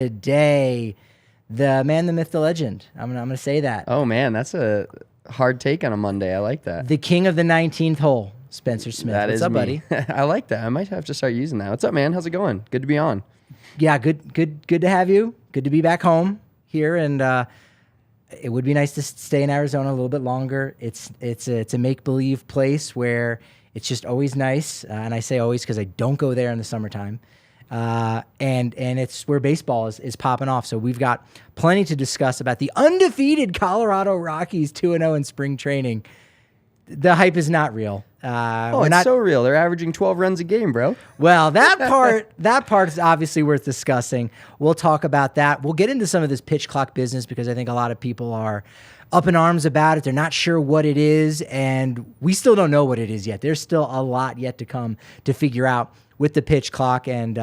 today. The man, the myth, the legend. I'm gonna say that. Oh man, that's a hard take on a Monday. I like that. The king of the 19th hole, Spencer Smith. What's up, me. buddy? I like that. I might have to start using that. What's up, man? How's it going? Good to be on. Yeah, good to have you. Good to be back home here, and it would be nice to stay in Arizona a little bit longer. It's a make-believe place where it's just always nice, and I say always because I don't go there in the summertime. And it's where baseball is popping off. So we've got plenty to discuss about the undefeated Colorado Rockies 2-0 in spring training. The hype is not real. It's so real. They're averaging 12 runs a game, bro. Well, that part is obviously worth discussing. We'll talk about that. We'll get into some of this pitch clock business because I think a lot of people are up in arms about it. They're not sure what it is, and we still don't know what it is yet. There's still a lot yet to come to figure out with the pitch clock, and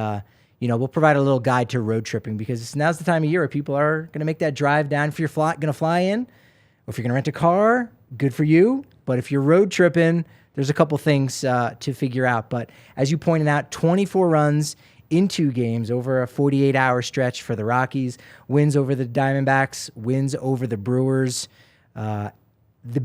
we'll provide a little guide to road tripping because now's the time of year where people are going to make that drive down. If you're going to fly in, or if you're going to rent a car, good for you. But if you're road tripping, there's a couple things to figure out. But as you pointed out, 24 runs in 2 games over a 48-hour stretch for the Rockies. Wins over the Diamondbacks, wins over the Brewers. The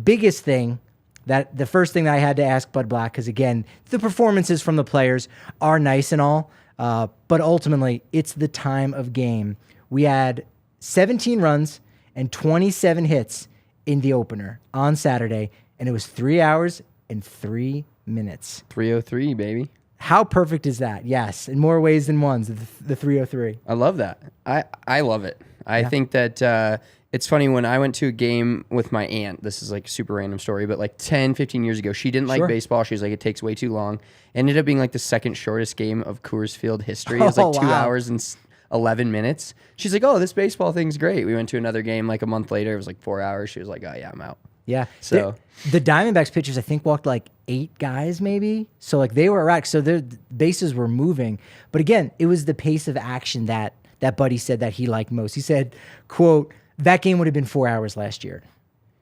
biggest thing, the first thing that I had to ask Bud Black, because again, the performances from the players are nice and all, but ultimately it's the time of game. We had 17 runs and 27 hits in the opener on Saturday, and it was 3 hours and 3 minutes. 3:03, baby. How perfect is that? Yes, in more ways than one, the 3:03. I love that. I love it. I think that it's funny when I went to a game with my aunt. This is like a super random story, but like 10, 15 years ago, she didn't like baseball. She was like, it takes way too long. Ended up being like the second shortest game of Coors Field history. It was like 2 hours and 11 minutes. She's like, oh, this baseball thing's great. We went to another game like a month later. It was like 4 hours. She was like, oh yeah, I'm out. Yeah. So the Diamondbacks pitchers, I think, walked like 8 guys maybe. So like they were erratic. So their bases were moving. But again, it was the pace of action that Buddy said that he liked most. He said, quote, that game would have been 4 hours last year.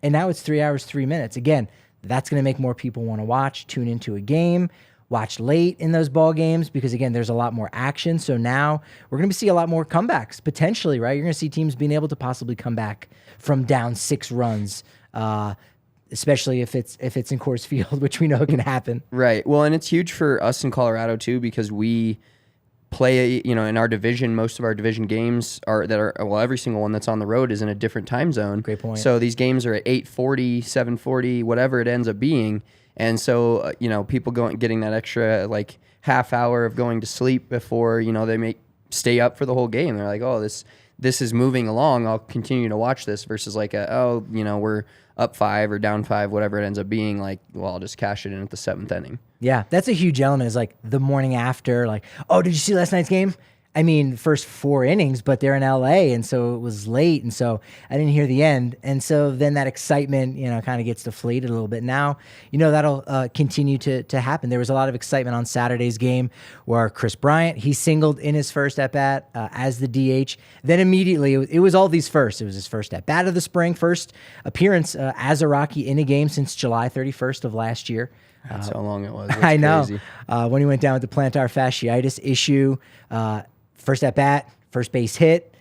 And now it's 3 hours, 3 minutes. Again, that's going to make more people want to watch, tune into a game, watch late in those ball games because, again, there's a lot more action. So now we're going to see a lot more comebacks, potentially, right? You're going to see teams being able to possibly come back from down 6 runs, especially if it's in Coors Field, which we know can happen. Right. Well, and it's huge for us in Colorado, too, because we play, in our division, most of our division games every single one that's on the road is in a different time zone. Great point. So these games are at 8:40, 7:40, whatever it ends up being. And so, people getting that extra like half hour of going to sleep before, they may stay up for the whole game. They're like, oh, this is moving along. I'll continue to watch this versus like, we're up 5 or down 5, whatever it ends up being. Like, well, I'll just cash it in at the 7th inning. Yeah, that's a huge element is like the morning after, like, oh, did you see last night's game? I mean, first 4 innings, but they're in LA, and so it was late, and so I didn't hear the end. And so then that excitement, kind of gets deflated a little bit. Now, that'll continue to happen. There was a lot of excitement on Saturday's game where Kris Bryant, he singled in his first at-bat as the DH. Then immediately, it was all these firsts. It was his first at-bat of the spring, first appearance as a Rocky in a game since July 31st of last year. That's how long it was. That's I know. Crazy. When he went down with the plantar fasciitis issue, first at bat, first base hit,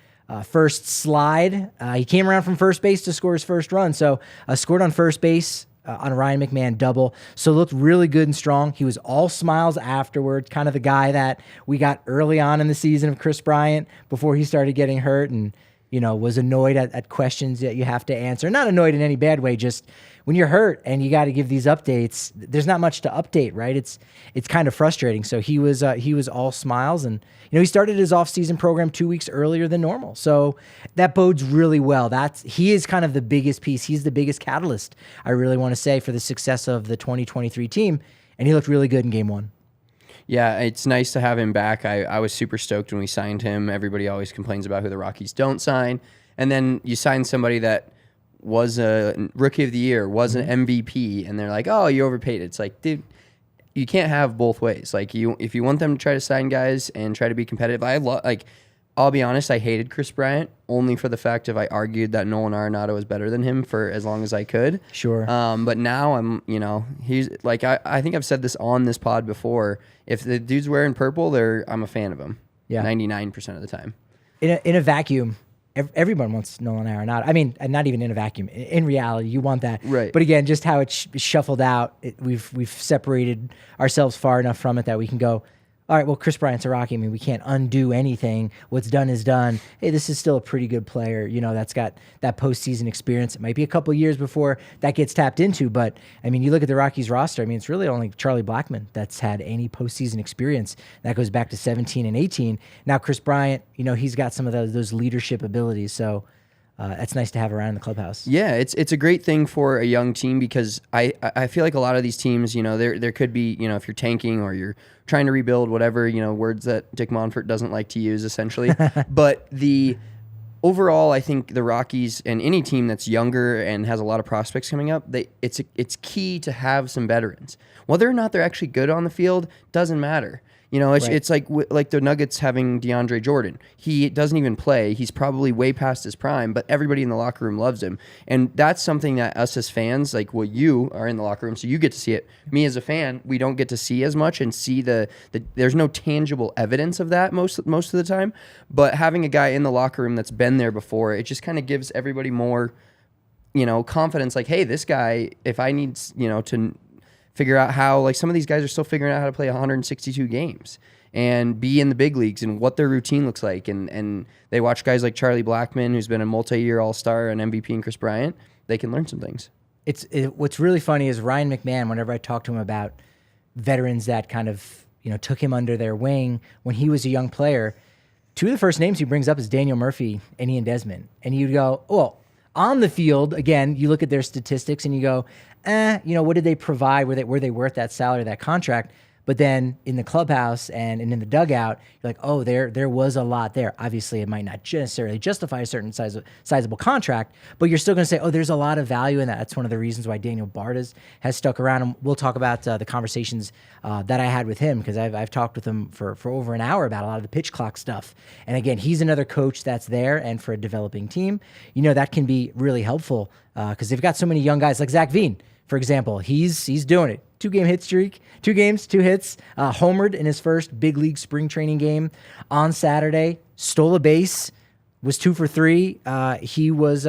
first slide. He came around from first base to score his first run. So scored on first base on a Ryan McMahon double. So looked really good and strong. He was all smiles afterwards, kind of the guy that we got early on in the season of Kris Bryant before he started getting hurt and, was annoyed at questions that you have to answer. Not annoyed in any bad way, just when you're hurt and you got to give these updates, there's not much to update, right? It's kind of frustrating. So he was all smiles, and he started his off-season program 2 weeks earlier than normal. So that bodes really well. He is kind of the biggest piece. He's the biggest catalyst, I really want to say, for the success of the 2023 team, and he looked really good in Game 1. Yeah, it's nice to have him back. I was super stoked when we signed him. Everybody always complains about who the Rockies don't sign. And then you sign somebody that was a Rookie of the Year, was an MVP, and they're like, oh, you overpaid it. It's like, dude, you can't have both ways. Like, if you want them to try to sign guys and try to be competitive, I'll be honest, I hated Kris Bryant only for the fact of I argued that Nolan Arenado was better than him for as long as I could. Sure. But now I'm, he's like, I think I've said this on this pod before. If the dude's wearing purple, I'm a fan of him. Yeah. 99% of the time. In a vacuum, everyone wants Nolan Arenado. I mean, not even in a vacuum. In reality, you want that. Right. But again, just how it's shuffled out, we've separated ourselves far enough from it that we can go, all right, well, Kris Bryant's a Rocky. I mean, we can't undo anything. What's done is done. Hey, this is still a pretty good player, that's got that postseason experience. It might be a couple years before that gets tapped into, but, I mean, you look at the Rockies roster, I mean, it's really only Charlie Blackmon that's had any postseason experience. That goes back to 17 and 18. Now, Kris Bryant, he's got some of those leadership abilities, so that's nice to have around in the clubhouse. Yeah, it's a great thing for a young team because I feel like a lot of these teams, there could be, if you're tanking or you're trying to rebuild, whatever, words that Dick Monfort doesn't like to use, essentially. But overall, I think the Rockies and any team that's younger and has a lot of prospects coming up, it's key to have some veterans. Whether or not they're actually good on the field doesn't matter. It's like the Nuggets having DeAndre Jordan. He doesn't even play. He's probably way past his prime, but everybody in the locker room loves him. And that's something that us as fans, you are in the locker room, so you get to see it. Me as a fan, we don't get to see as much and see there's no tangible evidence of that most of the time. But having a guy in the locker room that's been there before, it just kind of gives everybody more, confidence. Like, hey, this guy, if I need, to figure out how, some of these guys are still figuring out how to play 162 games and be in the big leagues and what their routine looks like. And they watch guys like Charlie Blackmon, who's been a multi-year All-Star and MVP, and Kris Bryant. They can learn some things. What's really funny is Ryan McMahon, whenever I talk to him about veterans that kind of, took him under their wing when he was a young player, two of the first names he brings up is Daniel Murphy and Ian Desmond. And you go, well, on the field, again, you look at their statistics and you go, what did they provide? Were they worth that salary, that contract? But then in the clubhouse and in the dugout, you're like, oh, there was a lot there. Obviously, it might not necessarily justify a certain sizable contract, but you're still going to say, oh, there's a lot of value in that. That's one of the reasons why Daniel Bartas has stuck around. And we'll talk about the conversations that I had with him because I've talked with him for over an hour about a lot of the pitch clock stuff. And again, he's another coach that's there, and for a developing team, that can be really helpful because they've got so many young guys like Zach Veen, for example. He's doing it. 2-game hit streak, 2 games, 2 hits, homered in his first big league spring training game on Saturday, stole a base, was 2 for 3. He was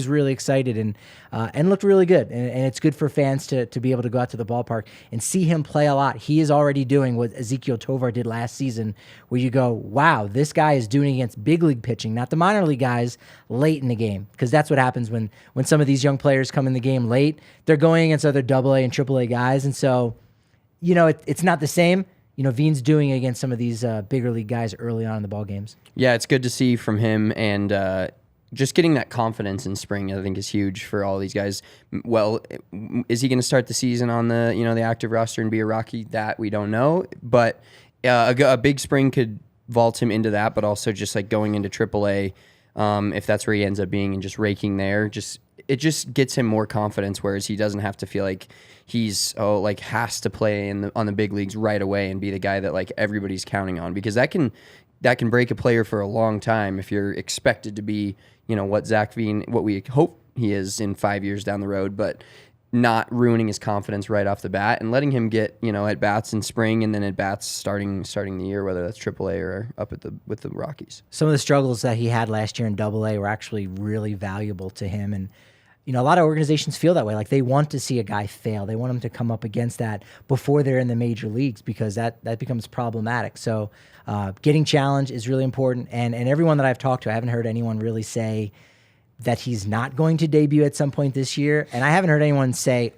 really excited and looked really good. And it's good for fans to be able to go out to the ballpark and see him play a lot. He is already doing what Ezekiel Tovar did last season, where you go, wow, this guy is doing against big league pitching, not the minor league guys, late in the game. Because that's what happens when some of these young players come in the game late. They're going against other AA and AAA guys. And so, it's not the same. Veen's doing it against some of these bigger league guys early on in the ball games. Yeah, it's good to see from him, and just getting that confidence in spring, I think, is huge for all these guys. Well, is he going to start the season on the the active roster and be a Rocky? That we don't know, but a big spring could vault him into that, but also just going into AAA, if that's where he ends up being and just raking there, it just gets him more confidence, whereas he doesn't have to feel like he's has to play on the big leagues right away and be the guy that everybody's counting on, because that can break a player for a long time if you're expected to be what Zach Veen, what we hope he is in 5 years down the road, but not ruining his confidence right off the bat and letting him get at bats in spring and then at bats starting the year, whether that's AAA or up with the Rockies. Some of the struggles that he had last year in AA were actually really valuable to him, and a lot of organizations feel that way. They want to see a guy fail. They want him to come up against that before they're in the major leagues, because that becomes problematic. So getting challenged is really important. And everyone that I've talked to, I haven't heard anyone really say that he's not going to debut at some point this year. And I haven't heard anyone say,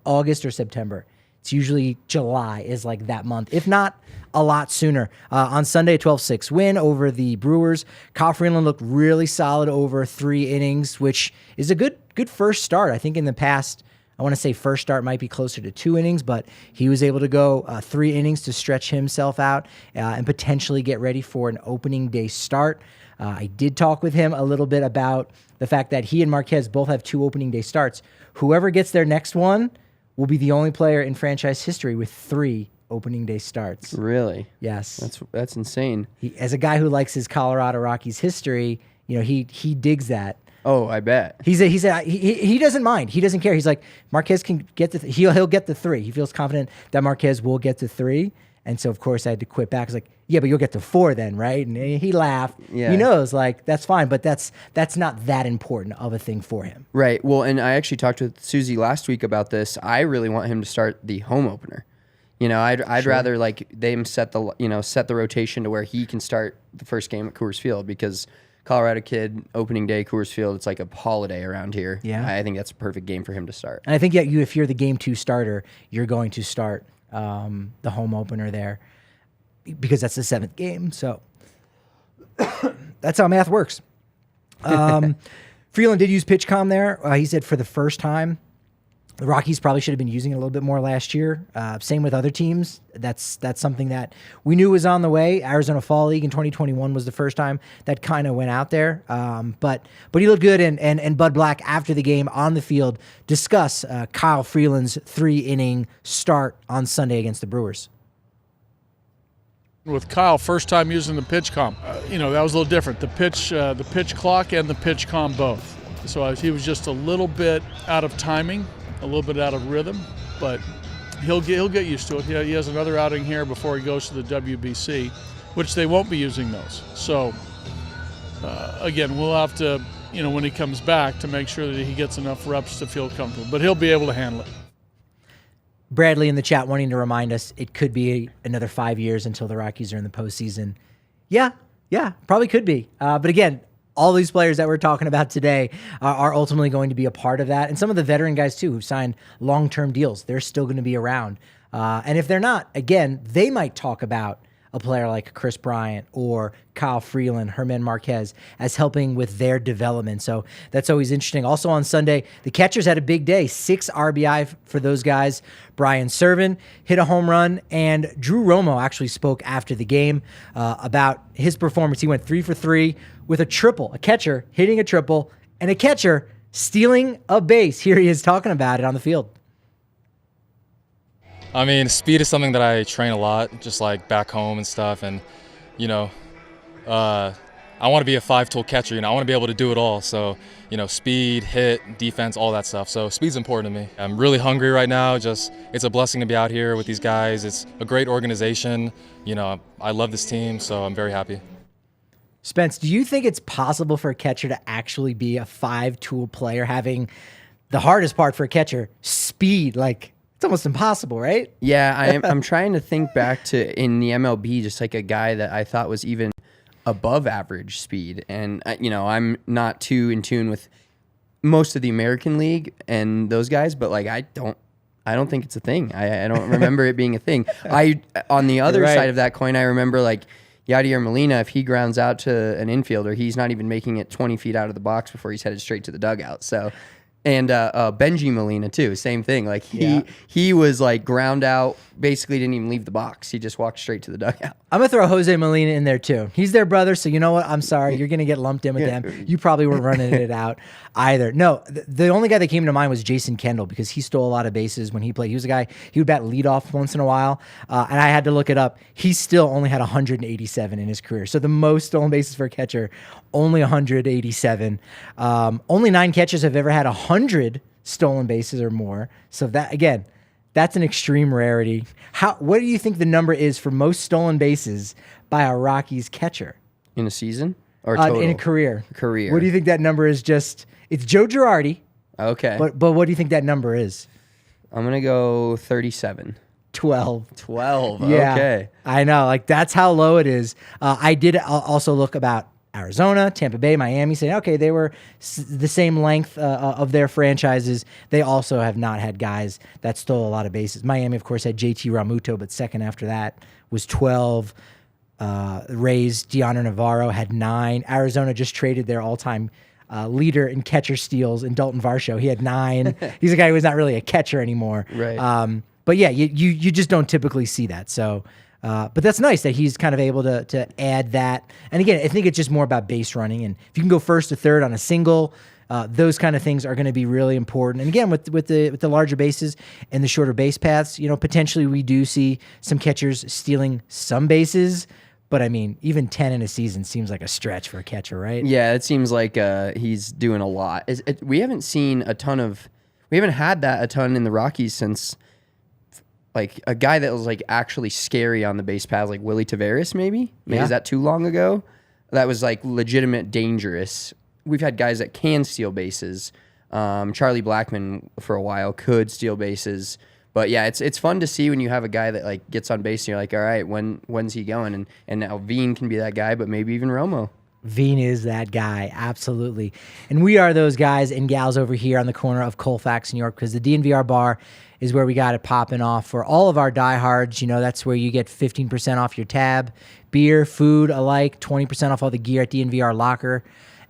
August or September. It's usually July is that month, if not a lot sooner. On Sunday, a 12-6 win over the Brewers. Kyle Freeland looked really solid over 3 innings, which is a good first start. I think in the past, I want to say first start might be closer to 2 innings, but he was able to go 3 innings to stretch himself out and potentially get ready for an opening day start. I did talk with him a little bit about the fact that he and Marquez both have 2 opening day starts. Whoever gets their next one will be the only player in franchise history with 3 opening day starts. Really? Yes. That's insane. As a guy who likes his Colorado Rockies history, he digs that. Oh, I bet. He doesn't mind. He doesn't care. He's like, Marquez can get he'll get the 3. He feels confident that Marquez will get to 3. And so, of course, I had to quit back. I was like, yeah, but you'll get to 4 then, right? And he laughed. Yeah. He knows, like, that's fine, but that's not that important of a thing for him. Right. Well, and I actually talked with Susie last week about this. I really want him to start the home opener. You know, I'd rather like them set the rotation to where he can start the first game at Coors Field, because Colorado kid, opening day, Coors Field, it's like a holiday around here. Yeah. I think that's a perfect game for him to start. And I think if you're the game 2 starter, you're going to start the home opener there, because that's the 7th game. So that's how math works. Freeland did use PitchCom there. He said for the first time. The Rockies probably should have been using it a little bit more last year. Same with other teams. That's something that we knew was on the way. Arizona Fall League in 2021 was the first time that kind of went out there. But he looked good, and Bud Black after the game on the field discuss Kyle Freeland's 3-inning start on Sunday against the Brewers. With Kyle, first time using the PitchCom, that was a little different. The pitch clock and the PitchCom both. So he was just a little bit out of timing, a little bit out of rhythm, but he'll get used to it. He has another outing here before he goes to the WBC, which they won't be using those. So again, we'll have to, when he comes back, to make sure that he gets enough reps to feel comfortable, but he'll be able to handle it. Bradley in the chat wanting to remind us it could be another 5 years until the Rockies are in the postseason. Yeah, probably could be. But again, all these players that we're talking about today are ultimately going to be a part of that. And some of the veteran guys, too, who've signed long-term deals, they're still going to be around. And if they're not, again, they might talk about a player like Kris Bryant or Kyle Freeland, Herman Marquez, as helping with their development. So that's always interesting. Also on Sunday, the catchers had a big day. 6 RBI for those guys. Brian Serven hit a home run, and Drew Romo actually spoke after the game about his performance. He went 3 for 3 with a triple, a catcher hitting a triple, and a catcher stealing a base. Here he is talking about it on the field. I mean, speed is something that I train a lot, just like back home and stuff. And, I want to be a 5-tool catcher. I want to be able to do it all. So, speed, hit, defense, all that stuff. So speed's important to me. I'm really hungry right now. It's a blessing to be out here with these guys. It's a great organization. I love this team, so I'm very happy. Spence, do you think it's possible for a catcher to actually be a 5-tool player, having the hardest part for a catcher, speed? It's almost impossible, right? Yeah, I'm trying to think back to in the MLB, just like a guy that I thought was even above average speed. And, I'm not too in tune with most of the American League and those guys, but I don't think it's a thing. I don't remember it being a thing. On the other side of that coin, I remember Yadier Molina, if he grounds out to an infielder, he's not even making it 20 feet out of the box before he's headed straight to the dugout. So. And Benji Molina too, same thing. He was ground out, basically didn't even leave the box. He just walked straight to the dugout. I'm gonna throw Jose Molina in there too. He's their brother, so you know what? I'm sorry, you're gonna get lumped in with them. You probably weren't running it out either. No, the only guy that came to mind was Jason Kendall, because he stole a lot of bases when he played. He was a guy, he would bat leadoff once in a while, and I had to look it up. He still only had 187 in his career. So the most stolen bases for a catcher, only 187. Only 9 catchers have ever had 100 stolen bases or more. So that, again, that's an extreme rarity. What do you think the number is for most stolen bases by a Rockies catcher? In a season or total? In a career. Career. What do you think that number is? It's Joe Girardi. Okay. But what do you think that number is? I'm going to go 37. 12. 12. Yeah, okay. I know. That's how low it is. I did also look about Arizona, Tampa Bay, Miami, saying, okay, they were the same length of their franchises. They also have not had guys that stole a lot of bases. Miami, of course, had JT Realmuto, but second after that was 12. Rays, Deontay Navarro had 9. Arizona just traded their all-time leader in catcher steals in Dalton Varsho. He had 9. He's a guy who's not really a catcher anymore. Right. But yeah, you just don't typically see that. So, but that's nice that he's kind of able to add that. And again, I think it's just more about base running. And if you can go first to third on a single, those kind of things are going to be really important. And again, with the larger bases and the shorter base paths, potentially we do see some catchers stealing some bases. But I mean, even 10 in a season seems like a stretch for a catcher, right? Yeah, it seems like he's doing a lot. We haven't had that a ton in the Rockies since like a guy that was like actually scary on the base paths, like Willie Taveras, maybe Yeah. is that too long ago? That was like legitimate dangerous. We've had guys that can steal bases. Charlie Blackmon for a while could steal bases. But yeah, it's fun to see when you have a guy that like gets on base and you're like, all right, when's he going? And now Veen can be that guy, but maybe even Romo. Veen is that guy, absolutely. And we are those guys and gals over here on the corner of Colfax, New York, because the DNVR bar is where we got it popping off for all of our diehards. You know, that's where you get 15% off your tab, beer, food alike, 20% off all the gear at DNVR Locker,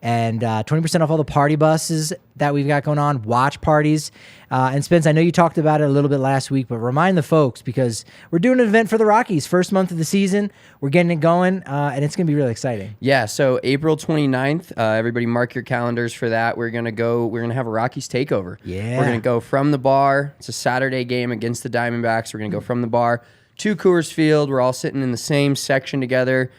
and 20% off all the party buses that we've got going on, watch parties. And Spence, I know you talked about it a little bit last week, but remind the folks because we're doing an event for the Rockies, first month of the season. We're getting it going, and it's going to be really exciting. Yeah, so April 29th, everybody mark your calendars for that. We're going to have a Rockies takeover. Yeah. We're going to go from the bar. It's a Saturday game against the Diamondbacks. We're going to go from the bar to Coors Field. We're all sitting in the same section together.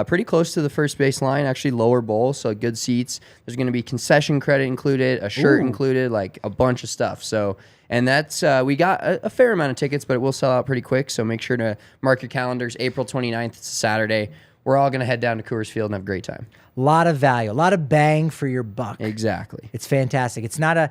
Pretty close to the first base line, actually lower bowl, so good seats. There's going to be concession credit included, a shirt included, like a bunch of stuff. So, and that's we got a fair amount of tickets, but it will sell out pretty quick. So make sure to mark your calendars. April 29th, it's a Saturday. We're all going to head down to Coors Field and have a great time. A lot of value, a lot of bang for your buck. Exactly. It's fantastic. It's not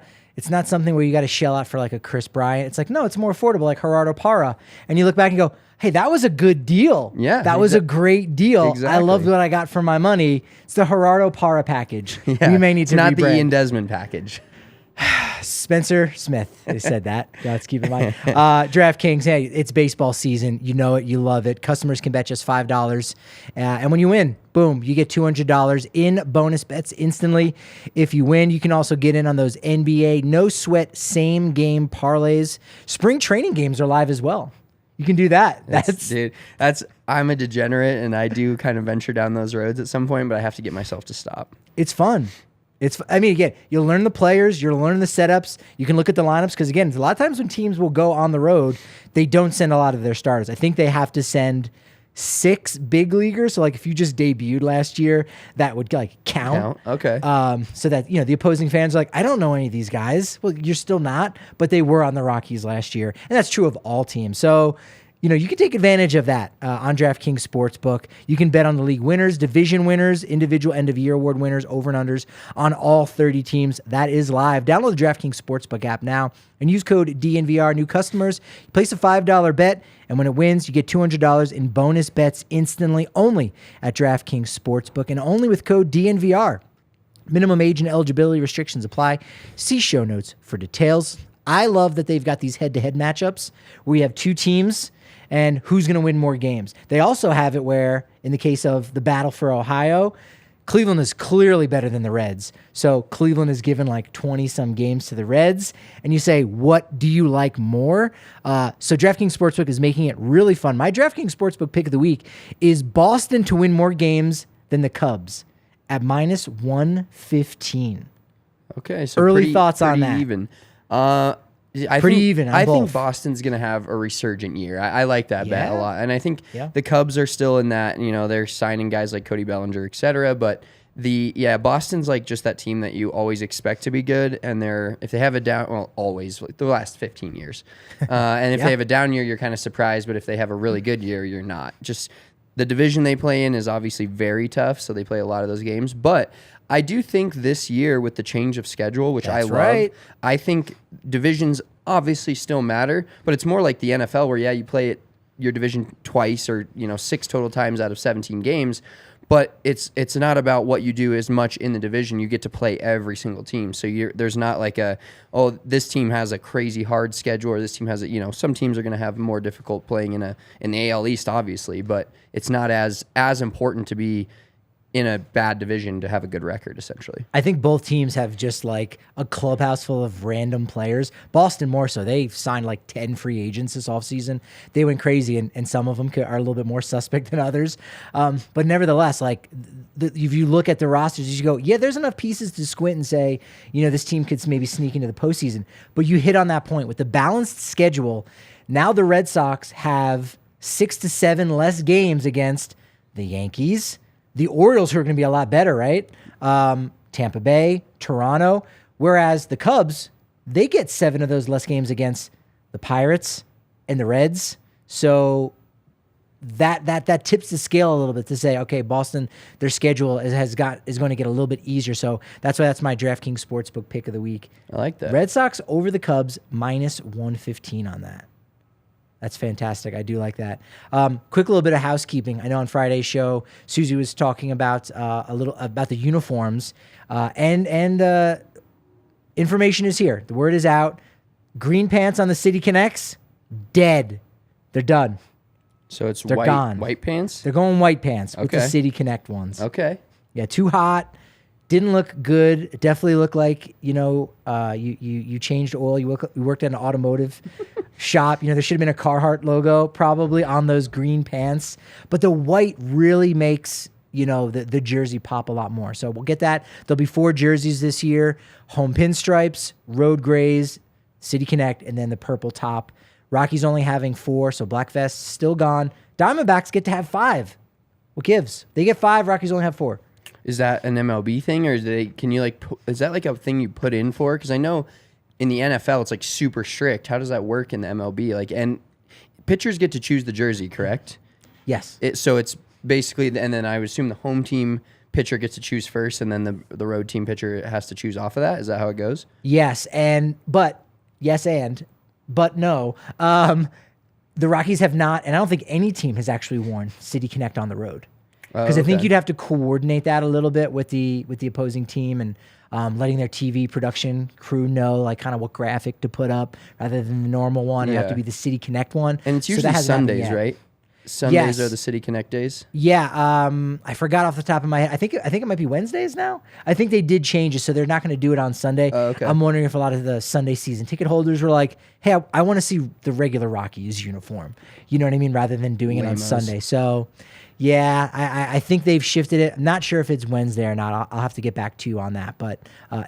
something where you got to shell out for like a Kris Bryant. It's like, no, it's more affordable, like Gerardo Parra. And you look back and go, hey, that was a good deal. Yeah. That was a great deal. Exactly. I loved what I got for my money. It's the Gerardo Parra package. Yeah. We may need to It's not the rebrand. Ian Desmond package. Spencer Smith they said that. Let's keep in mind. DraftKings, hey, it's baseball season. You know it. You love it. Customers can bet just $5. And when you win, boom, you get $200 in bonus bets instantly. If you win, you can also get in on those NBA no-sweat same-game parlays. Spring training games are live as well. You can do that. I'm a degenerate, and I do kind of venture down those roads at some point, but I have to get myself to stop. It's fun. Again, you'll learn the players, you'll learn the setups. You can look at the lineups because, again, a lot of times when teams will go on the road, they don't send a lot of their starters. I think they have to send 6 big leaguers. So, like, if you just debuted last year, that would like count. Okay. So that the opposing fans are like, I don't know any of these guys. Well, you're still not, but they were on the Rockies last year, and that's true of all teams. So, you can take advantage of that on DraftKings Sportsbook. You can bet on the league winners, division winners, individual end-of-year award winners, over and unders on all 30 teams. That is live. Download the DraftKings Sportsbook app now and use code DNVR. New customers, place a $5 bet, and when it wins, you get $200 in bonus bets instantly only at DraftKings Sportsbook and only with code DNVR. Minimum age and eligibility restrictions apply. See show notes for details. I love that they've got these head-to-head matchups where you have two teams and who's going to win more games. They also have it where, in the case of the battle for Ohio, Cleveland is clearly better than the Reds. So Cleveland is given like 20-some games to the Reds. And you say, what do you like more? So DraftKings Sportsbook is making it really fun. My DraftKings Sportsbook pick of the week is Boston to win more games than the Cubs at minus 115. Okay. So Early thoughts on that. Even. I think Boston's going to have a resurgent year. I like that bet a lot. And I think the Cubs are still in that, they're signing guys like Cody Bellinger, et cetera. But Boston's like just that team that you always expect to be good. And if they have a down, well, always, like the last 15 years. And if they have a down year, you're kind of surprised. But if they have a really good year, you're not. Just the division they play in is obviously very tough. So they play a lot of those games. But I do think this year with the change of schedule, which I love, I think divisions obviously still matter, but it's more like the NFL where, you play your division twice or, 6 total times out of 17 games, but it's not about what you do as much in the division. You get to play every single team. So there's not like this team has a crazy hard schedule or this team has some teams are going to have more difficult playing in the AL East, obviously, but it's not as important to be in a bad division to have a good record, essentially. I think both teams have just like a clubhouse full of random players. Boston more so. They've signed like 10 free agents this offseason. They went crazy, and some of them are a little bit more suspect than others. But nevertheless, like if you look at the rosters, you go, there's enough pieces to squint and say, this team could maybe sneak into the postseason. But you hit on that point. With the balanced schedule, now the Red Sox have 6 to 7 less games against the Yankees, the Orioles, who are going to be a lot better, right? Tampa Bay, Toronto. Whereas the Cubs, they get 7 of those less games against the Pirates, and the Reds. So that tips the scale a little bit to say, okay, Boston, their schedule is going to get a little bit easier. So that's why that's my DraftKings Sportsbook pick of the week. I like that. Red Sox over the Cubs, minus 115 on that. That's fantastic. I do like that. Quick little bit of housekeeping. I know on Friday's show, Susie was talking about a little about the uniforms, and information is here. The word is out. Green pants on the City Connects, dead. They're done. So it's They're gone. White pants? They're going white pants with the Okay. City Connect ones. Okay. Yeah, too hot. Didn't look good. It definitely looked like, you changed oil. You worked at an automotive shop. There should have been a Carhartt logo probably on those green pants. But the white really makes, the jersey pop a lot more. So we'll get that. There'll be 4 jerseys this year. Home pinstripes, road grays, City Connect, and then the purple top. Rockies only having 4, so black vests still gone. Diamondbacks get to have 5. What gives? They get 5, Rockies only have 4. Is that an MLB thing, or is that like a thing you put in for? Because I know in the NFL it's like super strict. How does that work in the MLB? And pitchers get to choose the jersey, correct? Yes. So it's basically, and then I would assume the home team pitcher gets to choose first, and then the road team pitcher has to choose off of that. Is that how it goes? Yes, but no. The Rockies have not, and I don't think any team has actually worn City Connect on the road. Because I think you'd have to coordinate that a little bit with the opposing team and letting their TV production crew know kind of what graphic to put up rather than the normal one. It'd have to be the City Connect one. And it's usually Sundays, right? Sundays are the City Connect days. Yeah, I forgot off the top of my head. I think it might be Wednesdays now. I think they did change it, so they're not going to do it on Sunday. Okay. I'm wondering if a lot of the Sunday season ticket holders were like, "Hey, I want to see the regular Rockies uniform." You know what I mean? Rather than doing it on Sunday. So, yeah, I think they've shifted it. I'm not sure if it's Wednesday or not. I'll have to get back to you on that. But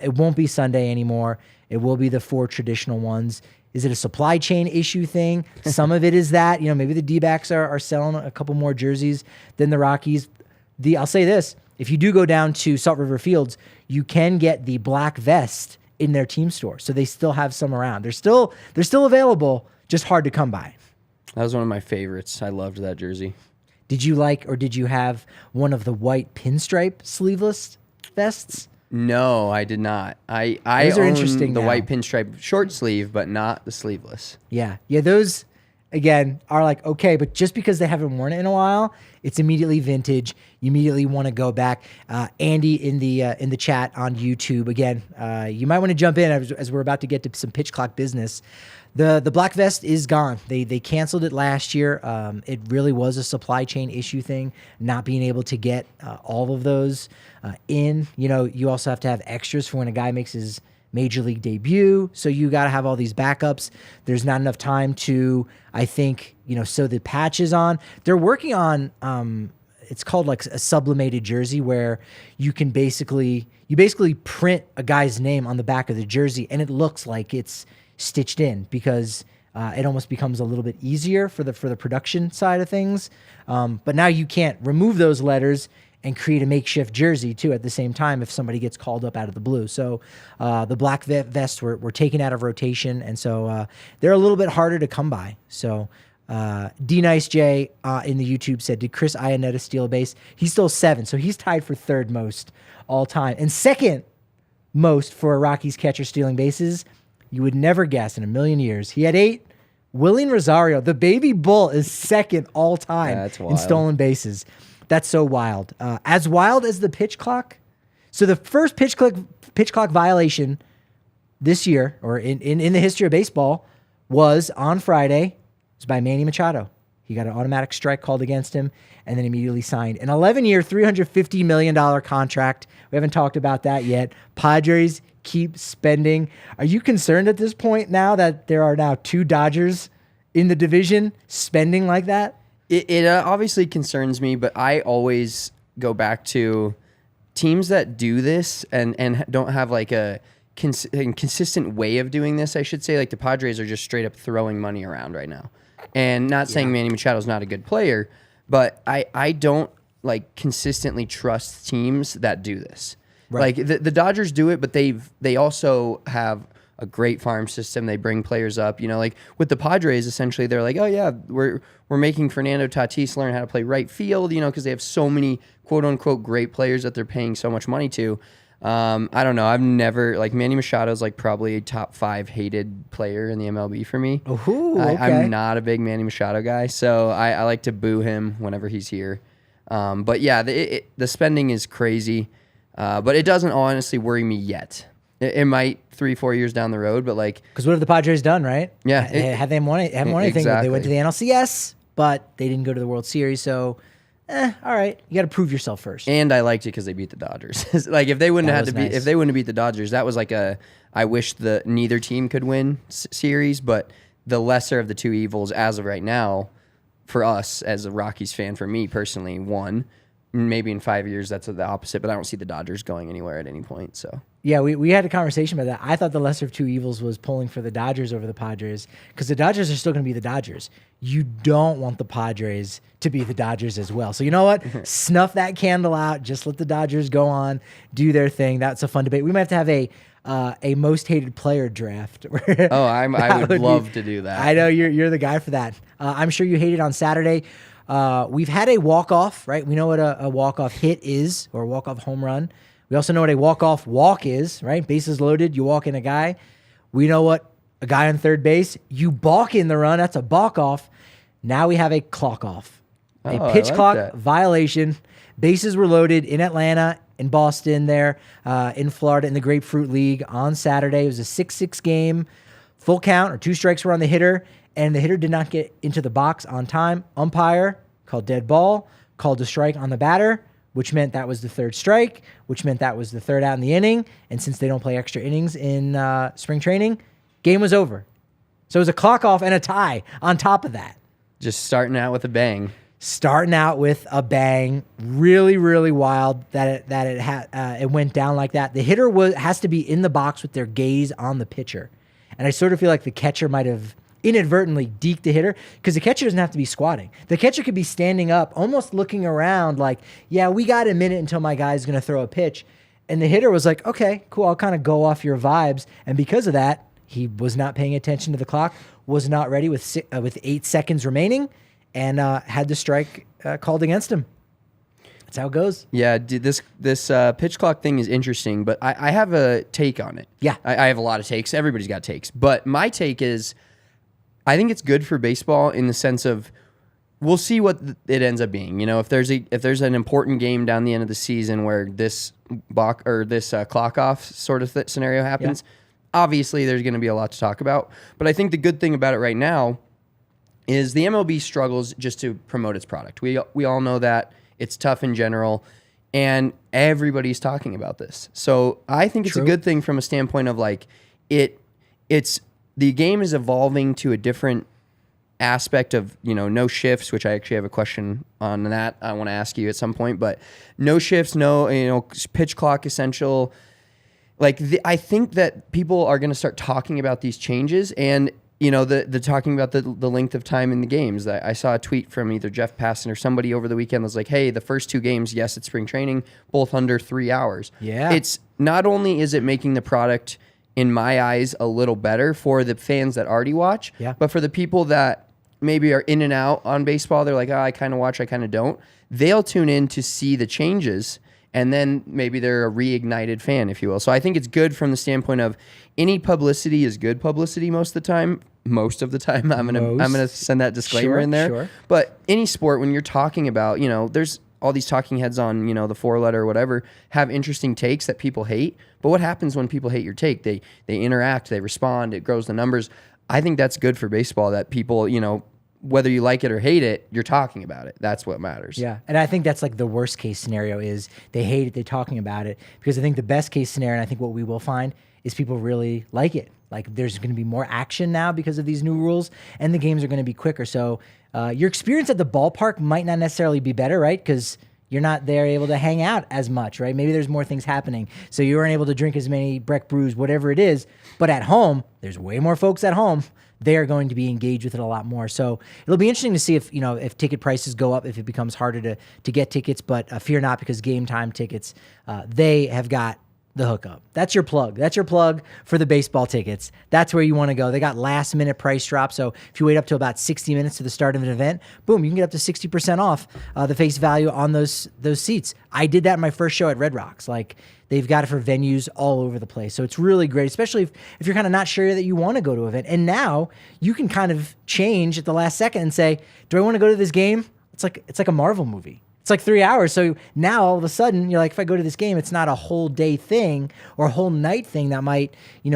it won't be Sunday anymore. It will be the 4 traditional ones. Is it a supply chain issue thing? Some of it is that, maybe the D-backs are selling a couple more jerseys than the Rockies. I'll say this, if you do go down to Salt River Fields, you can get the black vest in their team store. So they still have some around. They're still available, just hard to come by. That was one of my favorites. I loved that jersey. Did you did you have one of the white pinstripe sleeveless vests? No, I did not. I Those are own interesting the now. white pinstripe short sleeve, but not the sleeveless. Yeah. Those again are okay, but just because they haven't worn it in a while, it's immediately vintage. You immediately want to go back. Andy in the chat on YouTube again. You might want to jump in as we're about to get to some pitch clock business. The black vest is gone. They canceled it last year. It really was a supply chain issue thing, not being able to get all of those in. You also have to have extras for when a guy makes his major league debut. So you got to have all these backups. There's not enough time to, I think, sew the patches on. They're working on, it's called a sublimated jersey where you basically print a guy's name on the back of the jersey and it looks like it's stitched in because it almost becomes a little bit easier for the production side of things. But now you can't remove those letters and create a makeshift jersey too at the same time if somebody gets called up out of the blue. So the black vests were taken out of rotation, and so they're a little bit harder to come by. So D Nice J in the YouTube said, did Chris Iannetta steal a base? He stole 7, so he's tied for 3rd most all time. And 2nd most for a Rockies catcher stealing bases. You would never guess in a million years. He had 8. Willian Rosario, the baby bull, is 2nd all time in stolen bases. That's so wild. As wild as the pitch clock. So the first pitch clock violation this year, or in the history of baseball, was on Friday. It was by Manny Machado. He got an automatic strike called against him and then immediately signed an 11-year, $350 million contract. We haven't talked about that yet. Padres keep spending. Are you concerned at this point now that there are now 2 Dodgers in the division spending like that? It obviously concerns me, but I always go back to teams that do this and don't have a consistent way of doing this, I should say. Like the Padres are just straight up throwing money around right now. And not saying Manny Machado's not a good player, but I don't consistently trust teams that do this. Right. Like the Dodgers do it, but they also have a great farm system. They bring players up. You know, like with the Padres, essentially, they're like, oh yeah, we're making Fernando Tatis learn how to play right field. You know, because they have so many quote unquote great players that they're paying so much money to. I don't know. I've never like Manny Machado's like probably a top 5 hated player in the MLB for me. Ooh, okay. I'm not a big Manny Machado guy, so I like to boo him whenever he's here. But yeah, the spending is crazy, but it doesn't honestly worry me yet. It might 3-4 years down the road, but like because what have the Padres done, right? Yeah, haven't won anything. Exactly. They went to the NLCS, but they didn't go to the World Series. So, all right, you got to prove yourself first. And I liked it because they beat the Dodgers. Like if they wouldn't have if they wouldn't have beat the Dodgers, that was like I wish neither team could win series, but the lesser of the two evils as of right now, for us as a Rockies fan, for me personally, one. Maybe in 5 years that's the opposite, but I don't see the Dodgers going anywhere at any point. So yeah, we had a conversation about that. I thought the lesser of two evils was pulling for the Dodgers over the Padres because the Dodgers are still going to be the Dodgers. You don't want the Padres to be the Dodgers as well. So you know what? Snuff that candle out. Just let the Dodgers go on, do their thing. That's a fun debate. We might have to have a most hated player draft. I would love to do that. I know you're the guy for that. I'm sure you hated on Saturday. We've had a walk-off, right? We know what a walk-off hit is, or a walk-off home run. We also know what a walk-off walk is, right? Bases loaded, you walk in a guy. We know what a guy on third base, you balk in the run, that's a balk-off. Now we have a clock-off. A pitch clock violation. Bases were loaded in Atlanta, in Boston there, in Florida, in the Grapefruit League on Saturday. It was a 6-6 game, full count, or 2 strikes were on the hitter, and the hitter did not get into the box on time. Umpire called dead ball, called a strike on the batter, which meant that was the 3rd strike, which meant that was the 3rd out in the inning. And since they don't play extra innings in spring training, game was over. So it was a clock off and a tie on top of that. Just starting out with a bang. Starting out with a bang, really, really wild that it went down like that. The hitter has to be in the box with their gaze on the pitcher. And I sort of feel like the catcher might have inadvertently deked the hitter because the catcher doesn't have to be squatting. The catcher could be standing up, almost looking around like, yeah, we got a minute until my guy's going to throw a pitch. And the hitter was like, okay, cool, I'll kind of go off your vibes. And because of that, he was not paying attention to the clock, was not ready with 8 seconds remaining, and had the strike called against him. That's how it goes. Yeah, this pitch clock thing is interesting, but I have a take on it. Yeah. I have a lot of takes. Everybody's got takes. But my take is I think it's good for baseball in the sense of we'll see what it ends up being. You know, if there's an important game down the end of the season where this clock off sort of scenario happens, obviously there's going to be a lot to talk about. But I think the good thing about it right now is the MLB struggles just to promote its product. We all know that it's tough in general, and everybody's talking about this. So I think it's a good thing from a standpoint of like it's the game is evolving to a different aspect of, you know, no shifts, which I actually have a question on that I want to ask you at some point, but no shifts, no, you know, pitch clock essential. Like I think that people are going to start talking about these changes and, you know, the talking about the length of time in the games. I saw a tweet from either Jeff Passan or somebody over the weekend that was like, hey, the first 2 games, yes, it's spring training, both under 3 hours. Yeah. It's not only is it making the product in my eyes, a little better for the fans that already watch. Yeah. But for the people that maybe are in and out on baseball, they're like, oh, I kind of watch, I kind of don't. They'll tune in to see the changes, and then maybe they're a reignited fan, if you will. So I think it's good from the standpoint of any publicity is good publicity most of the time. Most of the time, I'm gonna send that disclaimer in there. Sure. But any sport, when you're talking about, you know, there's all these talking heads on, you know, the 4-letter or whatever, have interesting takes that people hate. But what happens when people hate your take? They interact, they respond, it grows the numbers. I think that's good for baseball that people, you know, whether you like it or hate it, you're talking about it. That's what matters. Yeah. And I think that's like the worst case scenario is they hate it, they're talking about it. Because I think the best case scenario, and I think what we will find, is people really like it. Like there's going to be more action now because of these new rules, and the games are going to be quicker. So your experience at the ballpark might not necessarily be better, right? Because you're not there able to hang out as much, right? Maybe there's more things happening. So you weren't able to drink as many Breck brews, whatever it is. But at home, there's way more folks at home. They are going to be engaged with it a lot more. So it'll be interesting to see if, you know, if ticket prices go up, if it becomes harder to get tickets. But fear not, because Game Time tickets, they have got the hookup. That's your plug. That's your plug for the baseball tickets. That's where you want to go. They got last minute price drop. So if you wait up to about 60 minutes to the start of an event, boom, you can get up to 60% off the face value on those seats. I did that in my first show at Red Rocks. Like, they've got it for venues all over the place. So it's really great, especially if you're kind of not sure that you want to go to an event. And now you can kind of change at the last second and say, do I want to go to this game? It's like a Marvel movie. It's like 3 hours. So now all of a sudden you're like, if I go to this game, it's not a whole day thing or a whole night thing that might,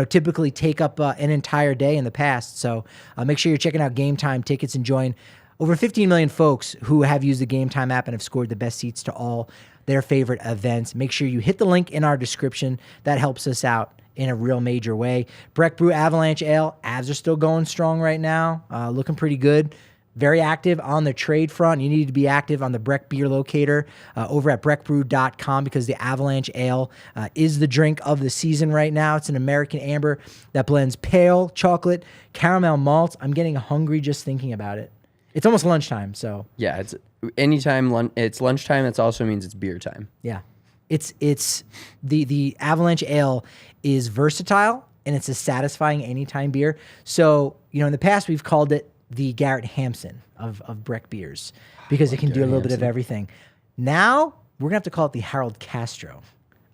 typically take up an entire day in the past. So make sure you're checking out Game Time tickets and join over 15 million folks who have used the Game Time app and have scored the best seats to all their favorite events. Make sure you hit the link in our description. That helps us out in a real major way. Breck Brew Avalanche Ale. Avs are still going strong right now. Looking pretty good. Very active on the trade front. You need to be active on the Breck Beer Locator over at breckbrew.com because the Avalanche Ale is the drink of the season right now. It's an American amber that blends pale chocolate, caramel malts. I'm getting hungry just thinking about it. It's almost lunchtime, so. Yeah, it's anytime it's lunchtime. It also means it's beer time. Yeah. It's the Avalanche Ale is versatile and it's a satisfying anytime beer. So, in the past we've called it the Garrett Hampson of Breck beers because it can do a little bit of everything. Now we're gonna have to call it the Harold Castro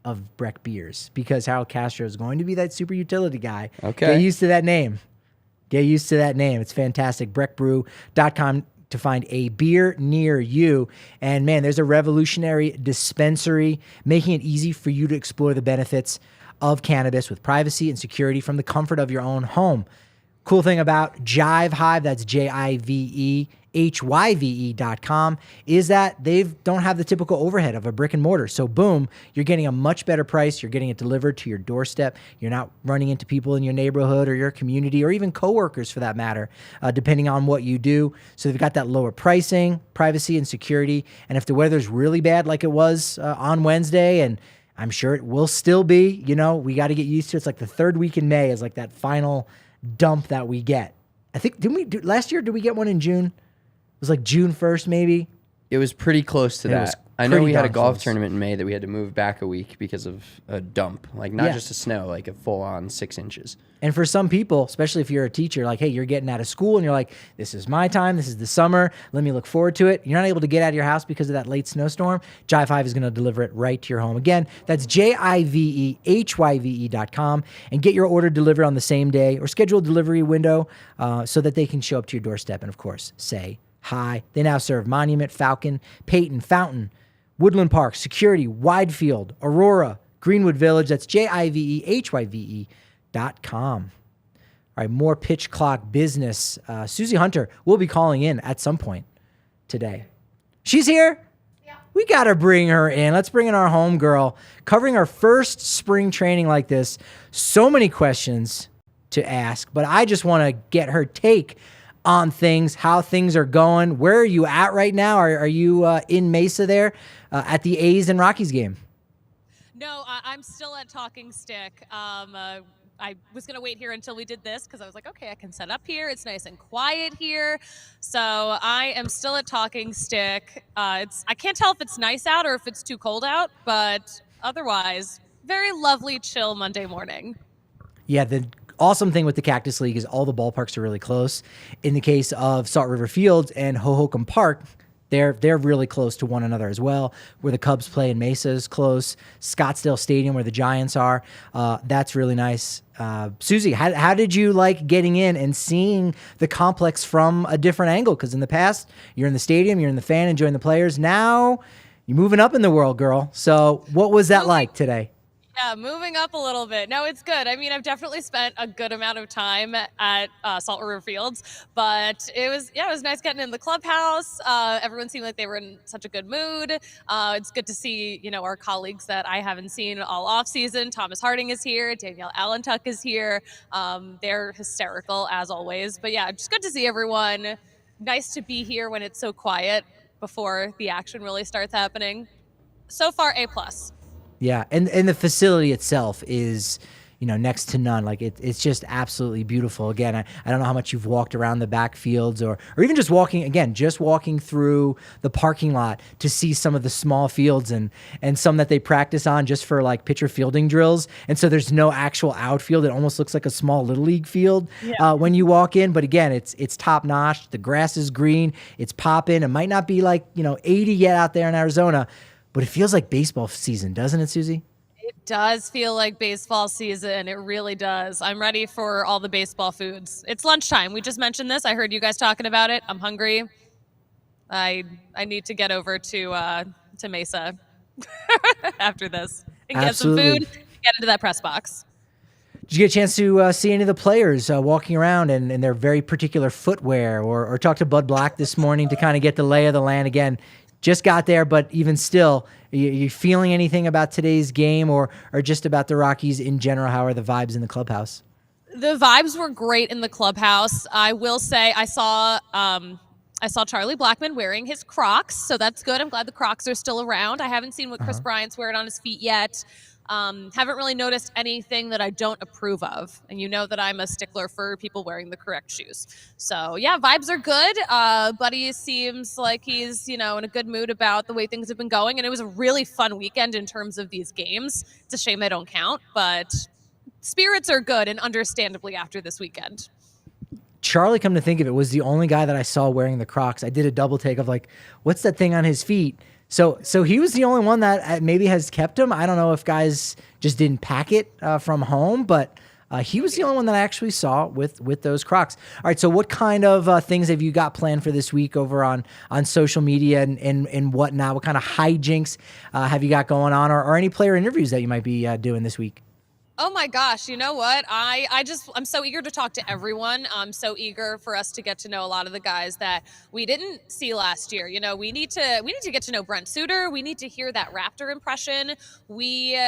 of Breck beers because Harold Castro is going to be that super utility guy. Okay. Get used to that name. It's fantastic. breckbrew.com to find a beer near you. And man, there's a revolutionary dispensary making it easy for you to explore the benefits of cannabis with privacy and security from the comfort of your own home. Cool thing about Jive Hive, that's JIVEHYVE.com, is that they don't have the typical overhead of a brick and mortar. So boom, you're getting a much better price. You're getting it delivered to your doorstep. You're not running into people in your neighborhood or your community or even coworkers for that matter, depending on what you do. So they've got that lower pricing, privacy, and security. And if the weather's really bad like it was on Wednesday, and I'm sure it will still be, we got to get used to it. It's like the third week in May is like that final dump that we get. I think, last year, did we get one in June? It was like June 1st, maybe. It was pretty close to It that. was I know pretty we had a darn golf close. tournament in May that we had to move back a week because of a dump. Like, not Yeah. just a snow, like a full-on 6 inches. And for some people, especially if you're a teacher, like, hey, you're getting out of school and you're like, this is my time. This is the summer. Let me look forward to it. You're not able to get out of your house because of that late snowstorm. Jive Hive is going to deliver it right to your home. Again, that's JIVEHYVE.com and get your order delivered on the same day or schedule a delivery window so that they can show up to your doorstep and, of course, say hi. They now serve Monument, Falcon, Peyton, Fountain, Woodland Park, Security, Widefield, Aurora, Greenwood Village. That's JIVEHYVE.com. All right, more pitch clock business. Susie Hunter will be calling in at some point today. She's here. Yeah. We got to bring her in. Let's bring in our home girl, covering our first spring training like this. So many questions to ask, but I just want to get her take on things, how things are going. Where are you at right now? Are you in Mesa there at the A's and Rockies game? No, I'm still at Talking Stick. I was going to wait here until we did this because I was like, okay, I can set up here. It's nice and quiet here. So I am still at Talking Stick. I can't tell if it's nice out or if it's too cold out, but otherwise, very lovely, chill Monday morning. Yeah, the awesome thing with the Cactus League is all the ballparks are really close. In the case of Salt River Fields and Hohokam Park, they're really close to one another as well. Where the Cubs play in Mesa is close. Scottsdale Stadium, where the Giants are, that's really nice. Susie, how did you like getting in and seeing the complex from a different angle? Because in the past, you're in the stadium, you're in the fan, enjoying the players. Now, you're moving up in the world, girl. So what was that like today? Yeah, moving up a little bit. No, it's good. I mean, I've definitely spent a good amount of time at Salt River Fields, but it was nice getting in the clubhouse. Everyone seemed like they were in such a good mood. It's good to see, our colleagues that I haven't seen all off season. Thomas Harding is here. Danielle Allentuck is here. They're hysterical as always, but yeah, just good to see everyone. Nice to be here when it's so quiet before the action really starts happening. So far, A+. Yeah, and the facility itself is, next to none. Like it's just absolutely beautiful. Again, I don't know how much you've walked around the backfields or even just walking through the parking lot to see some of the small fields and some that they practice on just for like pitcher fielding drills. And so there's no actual outfield. It almost looks like a small little league field when you walk in. But again, it's top notch. The grass is green. It's popping. It might not be like 80 yet out there in Arizona, but it feels like baseball season, doesn't it, Susie? It does feel like baseball season. It really does. I'm ready for all the baseball foods. It's lunchtime. We just mentioned this. I heard you guys talking about it. I'm hungry. I need to get over to Mesa after this and get some food, get into that press box. Did you get a chance to see any of the players walking around in their very particular footwear or talk to Bud Black this morning to kind of get the lay of the land? Again, just got there, but even still, you feeling anything about today's game or just about the Rockies in general? How are the vibes in the clubhouse? The vibes were great in the clubhouse. I will say I saw Charlie Blackmon wearing his Crocs, so that's good. I'm glad the Crocs are still around. I haven't seen what Kris Bryant's wearing on his feet yet. Haven't really noticed anything that I don't approve of. And you know that I'm a stickler for people wearing the correct shoes. So yeah, vibes are good. Buddy seems like he's, in a good mood about the way things have been going. And it was a really fun weekend in terms of these games. It's a shame they don't count, but spirits are good and understandably after this weekend. Charlie, come to think of it, was the only guy that I saw wearing the Crocs. I did a double take of like, what's that thing on his feet? So he was the only one that maybe has kept him. I don't know if guys just didn't pack it from home, but he was the only one that I actually saw with those Crocs. All right, so what kind of things have you got planned for this week over on social media and whatnot? What kind of hijinks have you got going on or any player interviews that you might be doing this week? Oh my gosh, you know what? I'm so eager to talk to everyone. I'm so eager for us to get to know a lot of the guys that we didn't see last year. We need to get to know Brent Suter. We need to hear that Raptor impression. We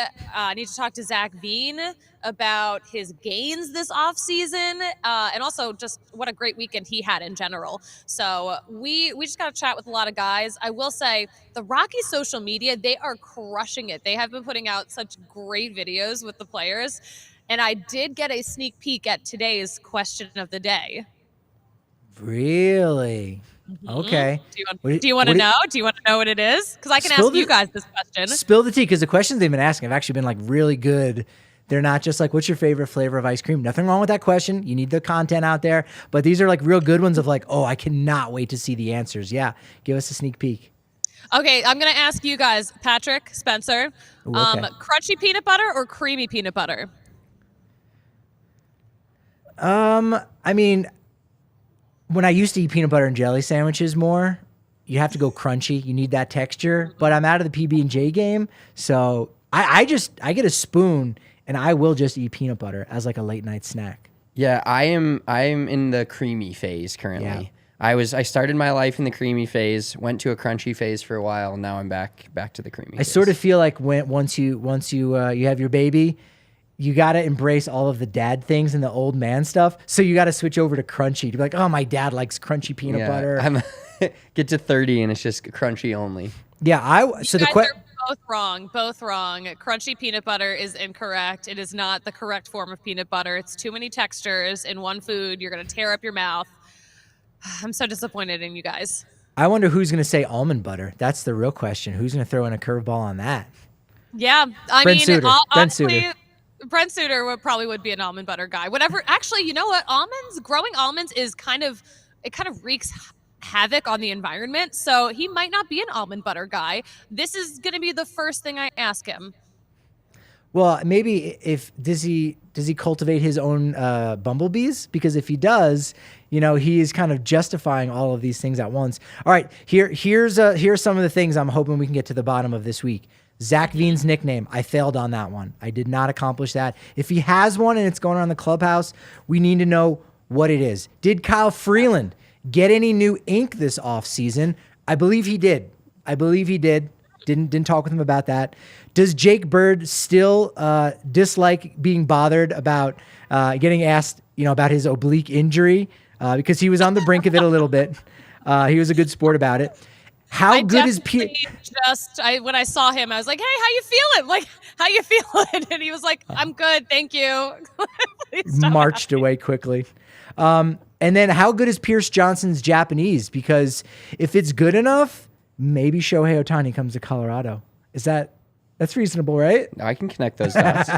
need to talk to Zach Veen about his gains this offseason, and also just what a great weekend he had in general. So we just got to chat with a lot of guys. I will say the Rockies social media, they are crushing it. They have been putting out such great videos with the players. And I did get a sneak peek at today's question of the day. Really? Mm-hmm. Okay. Do you want to know? Do you want to know what it is? Because I can ask you guys this question. Spill the tea, because the questions they've been asking have actually been like really good. They're not just like, what's your favorite flavor of ice cream? Nothing wrong with that question. You need the content out there. But these are like real good ones of like, oh, I cannot wait to see the answers. Yeah. Give us a sneak peek. Okay. I'm going to ask you guys, Patrick, Spencer, Ooh, okay. Crunchy peanut butter or creamy peanut butter? I mean, when I used to eat peanut butter and jelly sandwiches more, you have to go crunchy. You need that texture. But I'm out of the PB&J game. So I get a spoon and I will just eat peanut butter as like a late night snack. Yeah, I am in the creamy phase currently. Yeah. I started my life in the creamy phase, went to a crunchy phase for a while, and now I'm back to the creamy phase. I sort of feel like once you have your baby, you got to embrace all of the dad things and the old man stuff. So you got to switch over to crunchy to be like, oh, my dad likes crunchy peanut butter. Get to 30 and it's just crunchy only. Yeah, Both wrong. Crunchy peanut butter is incorrect. It is not the correct form of peanut butter. It's too many textures in one food. You're going to tear up your mouth. I'm so disappointed in you guys. I wonder who's going to say almond butter. That's the real question. Who's going to throw in a curveball on that? Yeah, Brent Suter. Brent Suter would be an almond butter guy. Whatever. Actually, you know what? Growing almonds is kind of wreaks havoc on the environment. So he might not be an almond butter guy. This is going to be the first thing I ask him. Well, maybe does he cultivate his own bumblebees? Because if he does, he is kind of justifying all of these things at once. All right, here's some of the things I'm hoping we can get to the bottom of this week. Zach Veen's nickname. I failed on that one. I did not accomplish that. If he has one and it's going around the clubhouse, we need to know what it is. Did Kyle Freeland get any new ink this offseason? I believe he did. Didn't talk with him about that. Does Jake Bird still dislike being bothered about getting asked, about his oblique injury? Because he was on the brink of it a little bit. He was a good sport about it. How good is Pierce? When I saw him, I was like, "Hey, how you feeling? Like, how you feeling?" And he was like, "I'm good, thank you." Marched away quickly. And then how good is Pierce Johnson's Japanese? Because if it's good enough, maybe Shohei Ohtani comes to Colorado. That's reasonable, right? I can connect those dots.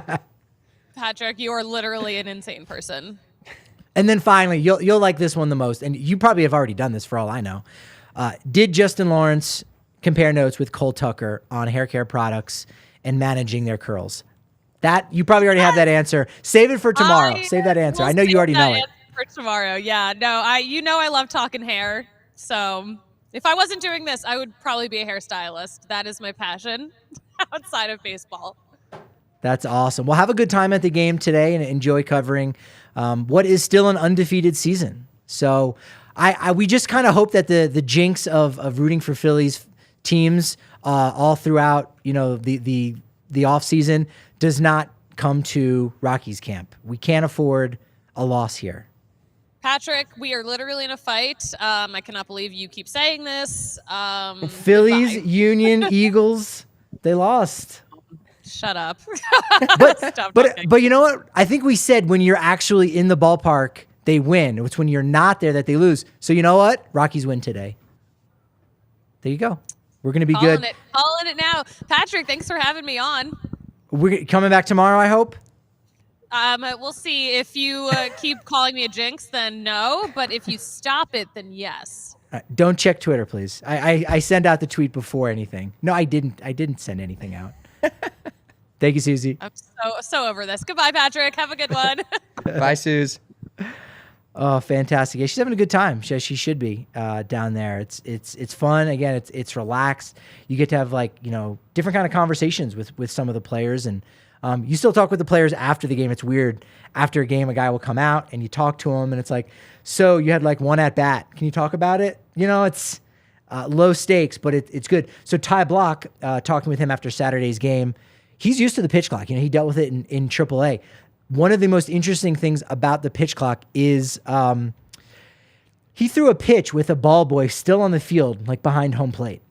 Patrick, you are literally an insane person. And then finally, you'll like this one the most, and you probably have already done this for all I know. Did Justin Lawrence compare notes with Cole Tucker on hair care products and managing their curls? That you probably already have that answer. Save it for tomorrow. Save that answer. I know you already know it. For tomorrow, yeah. No, I love talking hair. So if I wasn't doing this, I would probably be a hairstylist. That is my passion outside of baseball. That's awesome. Well, have a good time at the game today and enjoy covering what is still an undefeated season. So we just kind of hope that the jinx of rooting for Phillies teams all throughout, the off season does not come to Rockies camp. We can't afford a loss here. Patrick, we are literally in a fight. I cannot believe you keep saying this. Phillies, goodbye. Union, Eagles, they lost. Shut up. But you know what? I think we said when you're actually in the ballpark, they win. It's when you're not there that they lose. So you know what? Rockies win today. There you go. We're going to be good. Calling it now. Patrick, thanks for having me on. We're coming back tomorrow, I hope. We'll see. If you keep calling me a jinx, then no. But if you stop it, then yes. Don't check Twitter, please. I send out the tweet before anything. No, I didn't send anything out. Thank you, Susie. I'm so over this. Goodbye, Patrick. Have a good one. Bye, Suze. Oh, fantastic. Yeah, she's having a good time. She should be down there. It's fun. Again, it's relaxed. You get to have different kind of conversations with some of the players, and you still talk with the players after the game. It's weird. After a game, a guy will come out and you talk to him, and it's like, so you had one at bat. Can you talk about it? It's low stakes, but it's good. So Ty Block, talking with him after Saturday's game, he's used to the pitch clock. He dealt with it in AAA. One of the most interesting things about the pitch clock is he threw a pitch with a ball boy still on the field, behind home plate.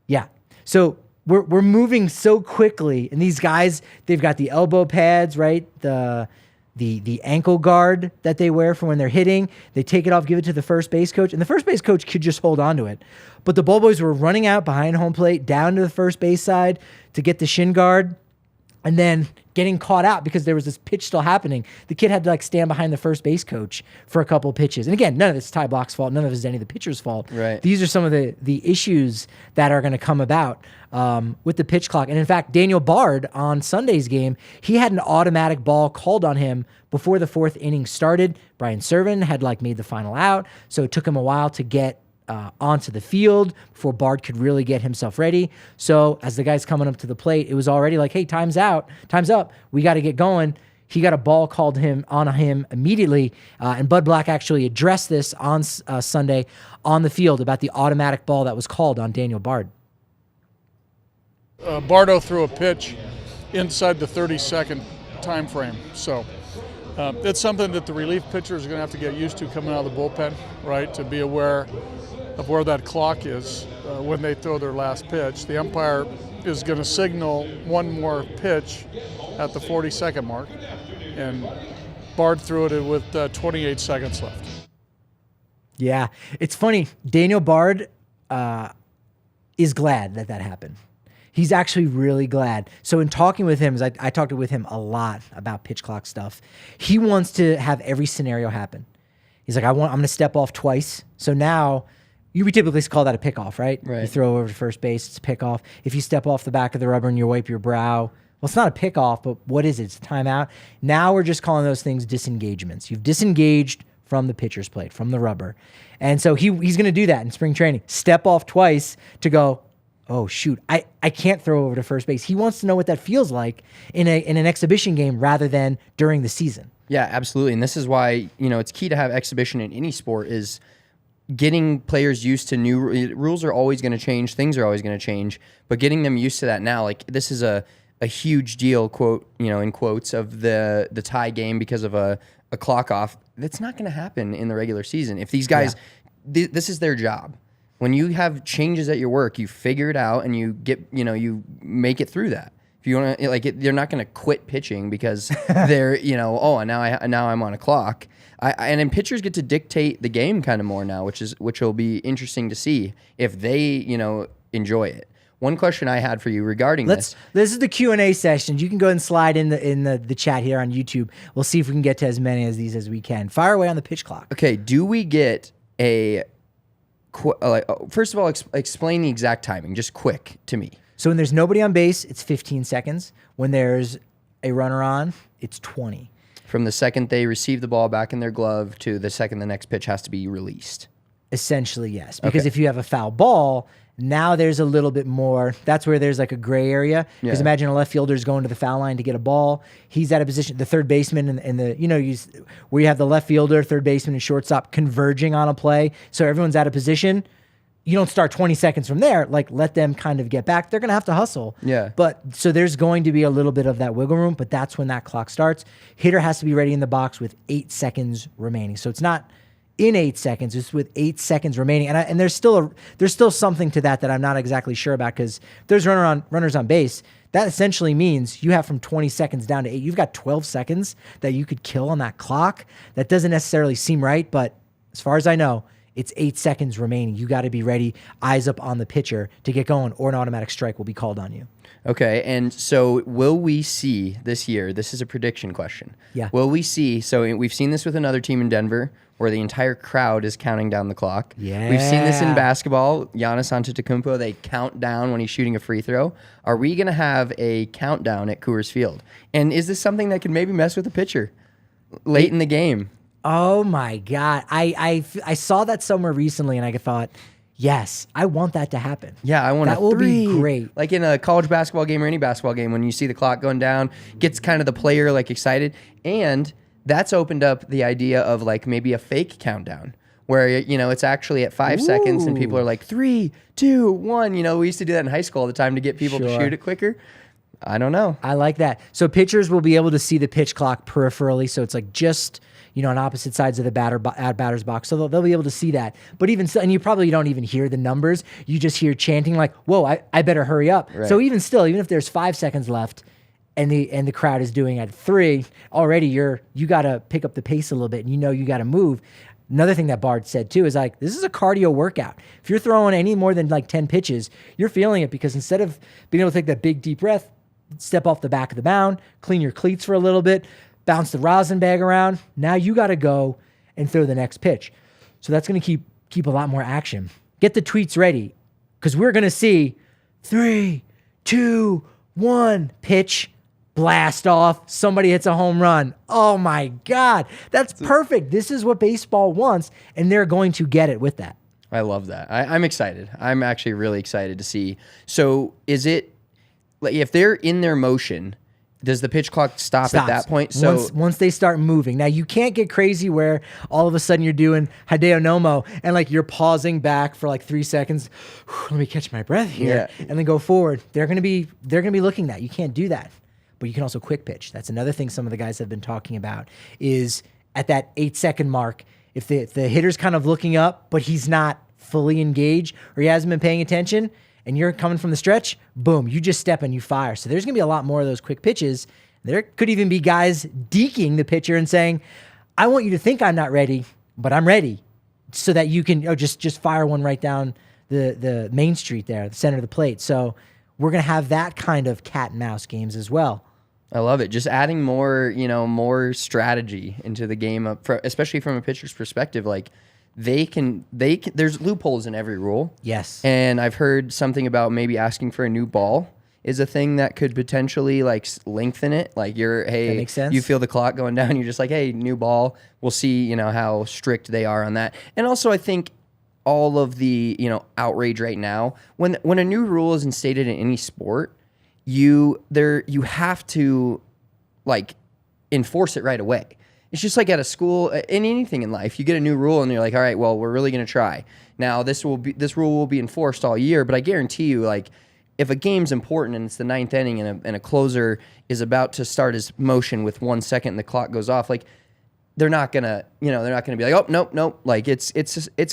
Yeah. So we're moving so quickly, and these guys, they've got the elbow pads, right? The ankle guard that they wear for when they're hitting. They take it off, give it to the first base coach, and the first base coach could just hold on to it. But the ball boys were running out behind home plate, down to the first base side to get the shin guard, and then getting caught out because there was this pitch still happening. The kid had to stand behind the first base coach for a couple of pitches. And again, none of it's Ty Block's fault. None of it is any of the pitcher's fault. Right. These are some of the issues that are going to come about with the pitch clock. And in fact, Daniel Bard on Sunday's game, he had an automatic ball called on him before the fourth inning started. Brian Serven had made the final out, so it took him a while to get onto the field before Bard could really get himself ready. So as the guy's coming up to the plate, it was already hey, time's up. We got to get going. He got a ball called on him immediately, and Bud Black actually addressed this on Sunday on the field about the automatic ball that was called on Daniel Bard. Bardo threw a pitch inside the 30-second time frame. So it's something that the relief pitchers are going to have to get used to coming out of the bullpen, right, to be aware of where that clock is when they throw their last pitch. The umpire is going to signal one more pitch at the 40-second mark, and Bard threw it with 28 seconds left. Yeah, it's funny. Daniel Bard is glad that happened. He's actually really glad. So in talking with him, I talked with him a lot about pitch clock stuff. He wants to have every scenario happen. He's like, I'm going to step off twice. So now, we typically call that a pickoff, right? Right. You throw over to first base, it's a pickoff. If you step off the back of the rubber and you wipe your brow, well, it's not a pickoff, but what is it? It's a timeout. Now we're just calling those things disengagements. You've disengaged from the pitcher's plate, from the rubber. And so he's going to do that in spring training. Step off twice to go, oh, shoot, I can't throw over to first base. He wants to know what that feels like in an exhibition game rather than during the season. Yeah, absolutely. And this is why, it's key to have exhibition in any sport is getting players used to new rules are always going to change. Things are always going to change, but getting them used to that now, this is a huge deal, quote, in quotes, of the tie game because of a clock off. That's not going to happen in the regular season. If these guys, this is their job. When you have changes at your work, you figure it out and you get, you make it through that. If you want to, they're not going to quit pitching because they're, now I'm on a clock. And then pitchers get to dictate the game kind of more now, which will be interesting to see if they, enjoy it. One question I had for you regarding this is the Q&A session. You can go and slide in the chat here on YouTube. We'll see if we can get to as many of these as we can. Fire away on the pitch clock. Okay, do we get first of all, explain the exact timing, just quick to me. So when there's nobody on base, it's 15 seconds. When there's a runner on, it's 20. From the second they receive the ball back in their glove to the second the next pitch has to be released. Essentially, yes. Because if you have a foul ball, now there's a little bit more. That's where there's like a gray area. Because imagine a left fielder's going to the foul line to get a ball. He's at a position, the third baseman and where you have the left fielder, third baseman, and shortstop converging on a play. So everyone's at a position. You don't start 20 seconds from there. Let them kind of get back. They're going to have to hustle. Yeah. But so there's going to be a little bit of that wiggle room, but that's when that clock starts. Hitter has to be ready in the box with 8 seconds remaining. So it's not in 8 seconds, it's with 8 seconds remaining. And there's still something to that I'm not exactly sure about, because there's runners on base. That essentially means you have from 20 seconds down to 8. You've got 12 seconds that you could kill on that clock. That doesn't necessarily seem right, but as far as I know, it's 8 seconds remaining. You got to be ready, eyes up on the pitcher to get going, or an automatic strike will be called on you. Okay, and so will we see this year, this is a prediction question. Yeah. Will we see, so we've seen this with another team in Denver where the entire crowd is counting down the clock. Yeah. We've seen this in basketball. Giannis Antetokounmpo, they count down when he's shooting a free throw. Are we going to have a countdown at Coors Field? And is this something that could maybe mess with the pitcher late in the game? Oh my God. I saw that somewhere recently and I thought, yes, I want that to happen. Yeah, I want that will be great. Like in a college basketball game or any basketball game, when you see the clock going down, gets kind of the player excited. And that's opened up the idea of maybe a fake countdown where, it's actually at 5 seconds and people are like 3, 2, 1. We used to do that in high school all the time to get people to shoot it quicker. I don't know. I like that. So pitchers will be able to see the pitch clock peripherally. So it's just, on opposite sides of the batter's box. So they'll be able to see that. But even still, and you probably don't even hear the numbers. You just hear chanting whoa, I better hurry up. Right. So even still, even if there's 5 seconds left and the crowd is doing at 3, already you got to pick up the pace a little bit and you got to move. Another thing that Bard said too is this is a cardio workout. If you're throwing any more than 10 pitches, you're feeling it, because instead of being able to take that big deep breath, step off the back of the mound, clean your cleats for a little bit, bounce the rosin bag around. Now you got to go and throw the next pitch. So that's going to keep a lot more action. Get the tweets ready, because we're going to see 3, 2, 1, pitch, blast off. Somebody hits a home run. Oh my God, that's perfect. This is what baseball wants, and they're going to get it with that. I love that. I'm excited. I'm actually really excited to see. So is it, if they're in their motion, does the pitch clock stop at that point? So once they start moving. Now, you can't get crazy where all of a sudden you're doing Hideo Nomo and you're pausing back for 3 seconds. Let me catch my breath here, and then go forward. They're gonna be looking at that. You can't do that. But you can also quick pitch. That's another thing some of the guys have been talking about, is at that 8-second mark, if the hitter's kind of looking up, but he's not fully engaged or he hasn't been paying attention, and you're coming from the stretch, boom, you just step and you fire. So there's going to be a lot more of those quick pitches. There could even be guys deking the pitcher and saying, I want you to think I'm not ready, but I'm ready, so that you can just fire one right down the main street there, the center of the plate. So we're going to have that kind of cat and mouse games as well. I love it. Just adding more, more strategy into the game, especially from a pitcher's perspective. They can, there's loopholes in every rule. Yes. And I've heard something about maybe asking for a new ball is a thing that could potentially lengthen it. That makes sense. You feel the clock going down, you're just hey, new ball. We'll see, how strict they are on that. And also I think all of the, outrage right now, when a new rule is instated in any sport, you have to enforce it right away. It's just at a school, in anything in life, you get a new rule and you're all right, well, we're really going to try. Now this rule will be enforced all year, but I guarantee you, if a game's important and it's the 9th inning and a closer is about to start his motion with 1 second and the clock goes off, they're not gonna be like, oh nope. Like it's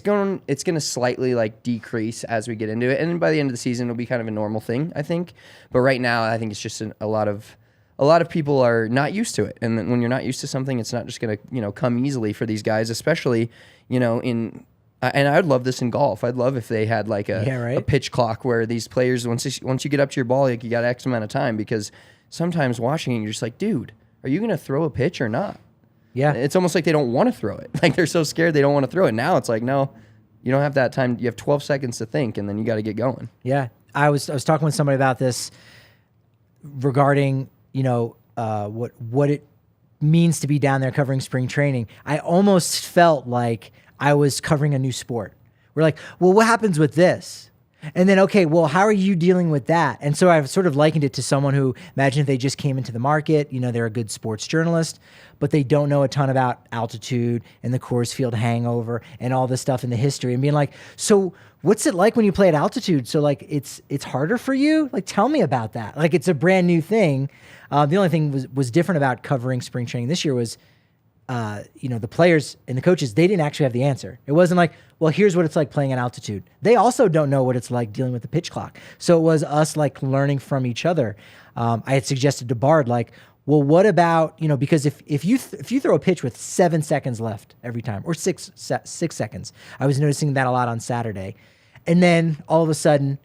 gonna slightly like decrease as we get into it, and then by the end of the season it'll be kind of a normal thing, I think. But right now I think it's just a lot of people are not used to it, and then when you're not used to something, it's not just gonna come easily for these guys, especially in. And I'd love this in golf. I'd love if they had like a pitch clock where these players, once you get up to your ball, like you got X amount of time, because sometimes watching it, you're just like, dude, are you going to throw a pitch or not? Yeah. It's almost like they don't want to throw it. Like they're so scared they don't want to throw it. Now it's like, no, you don't have that time. You have 12 seconds to think, and then you got to get going. Yeah. I was talking with somebody about this regarding, what it means to be down there covering spring training. I almost felt like I was covering a new sport. We're like, well, what happens with this? And then, okay, well, how are you dealing with that? And so I've sort of likened it to someone who, imagine if they just came into the market, they're a good sports journalist, but they don't know a ton about altitude and the Coors Field hangover and all this stuff in the history, and being like, so what's it like when you play at altitude? So like, it's harder for you? Like, tell me about that. Like, it's a brand new thing. The only thing was different about covering spring training this year was, the players and the coaches, they didn't actually have the answer. It wasn't like, well, here's what it's like playing at altitude. They also don't know what it's like dealing with the pitch clock. So it was us like learning from each other. I had suggested to Bard, like, well, what about, because if you throw a pitch with 7 seconds left every time, or six seconds, I was noticing that a lot on Saturday. And then all of a sudden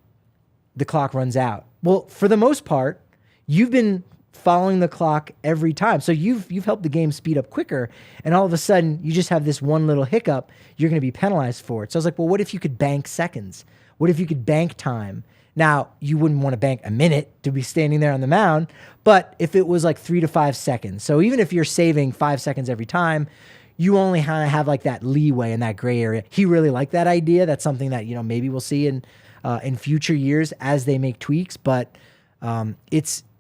the clock runs out. Well, for the most part, you've been following the clock every time. So you've helped the game speed up quicker, and all of a sudden you just have this one little hiccup, you're going to be penalized for it. So I was like, well, what if you could bank seconds? What if you could bank time? Now, you wouldn't want to bank a minute to be standing there on the mound, but if it was like 3 to 5 seconds, so even if you're saving 5 seconds every time, you only have like that leeway in that gray area. He really liked that idea. That's something that, maybe we'll see in future years as they make tweaks, but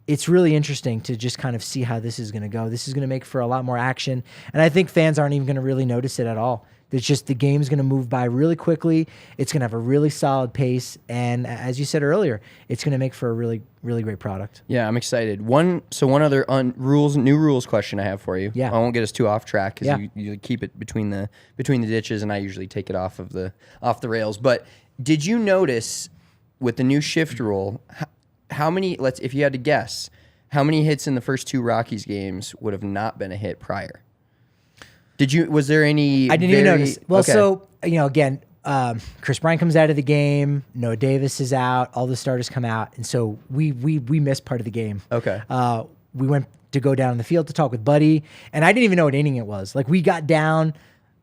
it's really interesting to just kind of see how this is going to go. This is going to make for a lot more action, and I think fans aren't even going to really notice it at all. It's just the game's going to move by really quickly. It's going to have a really solid pace, and as you said earlier, it's going to make for a really, really great product. Yeah, I'm excited. One other new rules question I have for you. Yeah. I won't get us too off track because you keep it between the ditches, and I usually take it off the rails. But did you notice with the new shift rule? How many, if you had to guess, how many hits in the first 2 Rockies games would have not been a hit prior? Was there any? I didn't even notice. Well, okay. So, again, Kris Bryant comes out of the game, Noah Davis is out, all the starters come out, and so we missed part of the game. Okay. We went to go down in the field to talk with Buddy, and I didn't even know what inning it was. Like, we got down,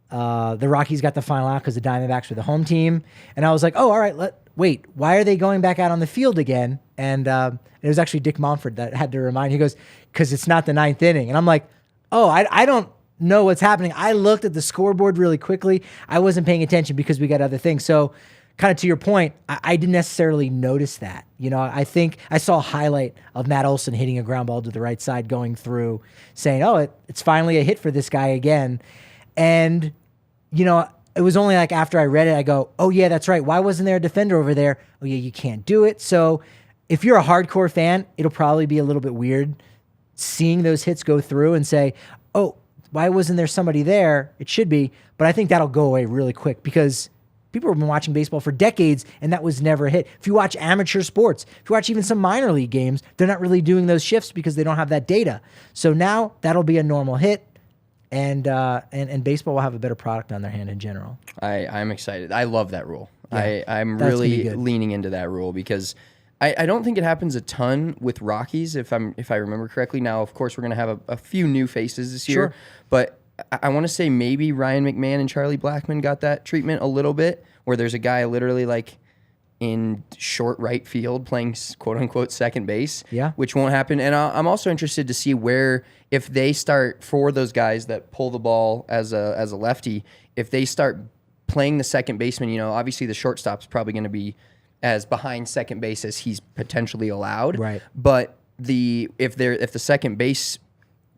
the Rockies got the final out because the Diamondbacks were the home team, and I was like, oh, all right, wait, why are they going back out on the field again? And it was actually Dick Momford that had to remind. He goes, because it's not the 9th inning. And I'm like, oh, I don't know what's happening. I looked at the scoreboard really quickly. I wasn't paying attention because we got other things. So kind of to your point, I didn't necessarily notice that. I think I saw a highlight of Matt Olson hitting a ground ball to the right side going through, saying, oh, it's finally a hit for this guy again. And, it was only like after I read it, I go, oh, yeah, that's right. Why wasn't there a defender over there? Oh, yeah, you can't do it. So if you're a hardcore fan, it'll probably be a little bit weird seeing those hits go through and say, oh, why wasn't there somebody there? It should be. But I think that'll go away really quick because people have been watching baseball for decades, and that was never a hit. If you watch amateur sports, if you watch even some minor league games, they're not really doing those shifts because they don't have that data. So now that'll be a normal hit. And baseball will have a better product on their hand in general. I'm excited. I love that rule. Yeah, I'm really leaning into that rule because I don't think it happens a ton with Rockies if I remember correctly. Now, of course, we're going to have a few new faces this year, but I want to say maybe Ryan McMahon and Charlie Blackmon got that treatment a little bit, where there's a guy literally like in short right field playing quote unquote second base, which won't happen. And I'm also interested to see where, if they start, for those guys that pull the ball as a lefty, if they start playing the second baseman, obviously the shortstop's probably going to be as behind second base as he's potentially allowed. Right. But if the second base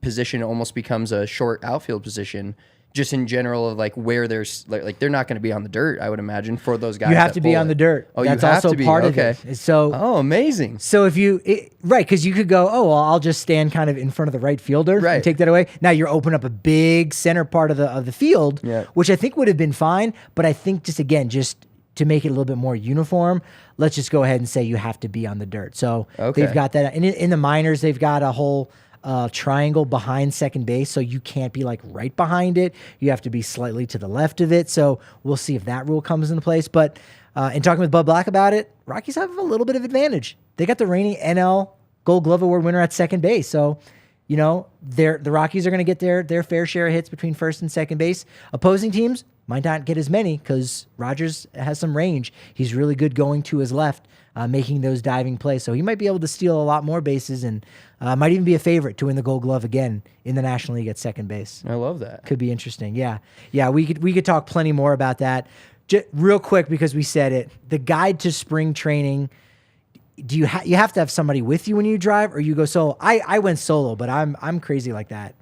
position almost becomes a short outfield position, just in general of like where there's like they're not going to be on the dirt, I would imagine, for those guys. You have to be on the dirt. Oh, that's you have also to be. part Okay. of it. So, oh, amazing. So if you right, because you could go, oh, well, I'll just stand kind of in front of the right fielder Right. and take that away. Now you're opening up a big center part of the field, Yeah. which I think would have been fine. But I think just to make it a little bit more uniform, let's just go ahead and say you have to be on the dirt. So Okay. they've got that. And in the minors, they've got a whole triangle behind second base, so you can't be like right behind it. You have to be slightly to the left of it. So we'll see if that rule comes into place. But in talking with Bud Black about it, Rockies have a little bit of advantage. They got the reigning NL Gold Glove Award winner at second base. So, you know, the Rockies are going to get their fair share of hits between first and second base. Opposing teams might not get as many because Rogers has some range. He's really good going to his left, making those diving plays. So he might be able to steal a lot more bases and might even be a favorite to win the Gold Glove again in the National League at second base. I love that. Could be interesting. Yeah. We could talk plenty more about that. Just real quick, because we said it, the guide to spring training, do you have to have somebody with you when you drive, or you go solo? I went solo, but I'm crazy like that.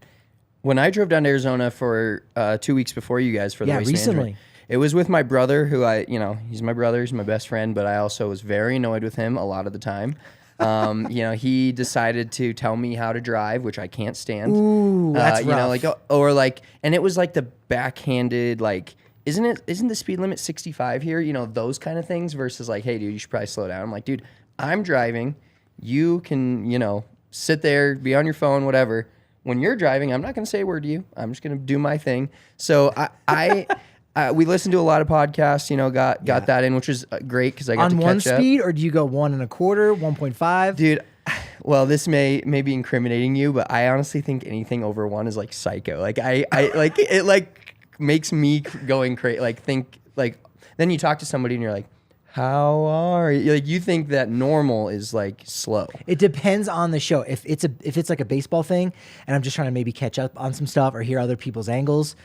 When I drove down to Arizona for 2 weeks before you guys for the waste recently. management, it was with my brother, who he's my brother, he's my best friend, but I also was very annoyed with him a lot of the time. He decided to tell me how to drive, which I can't stand. Ooh, that's rough. And it was like the backhanded, like, isn't the speed limit 65 here? You know, those kind of things versus like, hey, dude, you should probably slow down. I'm like, dude, I'm driving. You can, sit there, be on your phone, whatever. When you're driving, I'm not going to say a word to you. I'm just going to do my thing. So we listened to a lot of podcasts, got that in, which was great because I got to catch up. On one speed, or do you go 1 1/4, 1.5? Dude, well, this may be incriminating you, but I honestly think anything over 1 is like psycho. Like I like it, like makes me going crazy. Like then you talk to somebody and you're like, how are you? Like, you think that normal is like slow. It depends on the show. If it's like a baseball thing, and I'm just trying to maybe catch up on some stuff or hear other people's angles,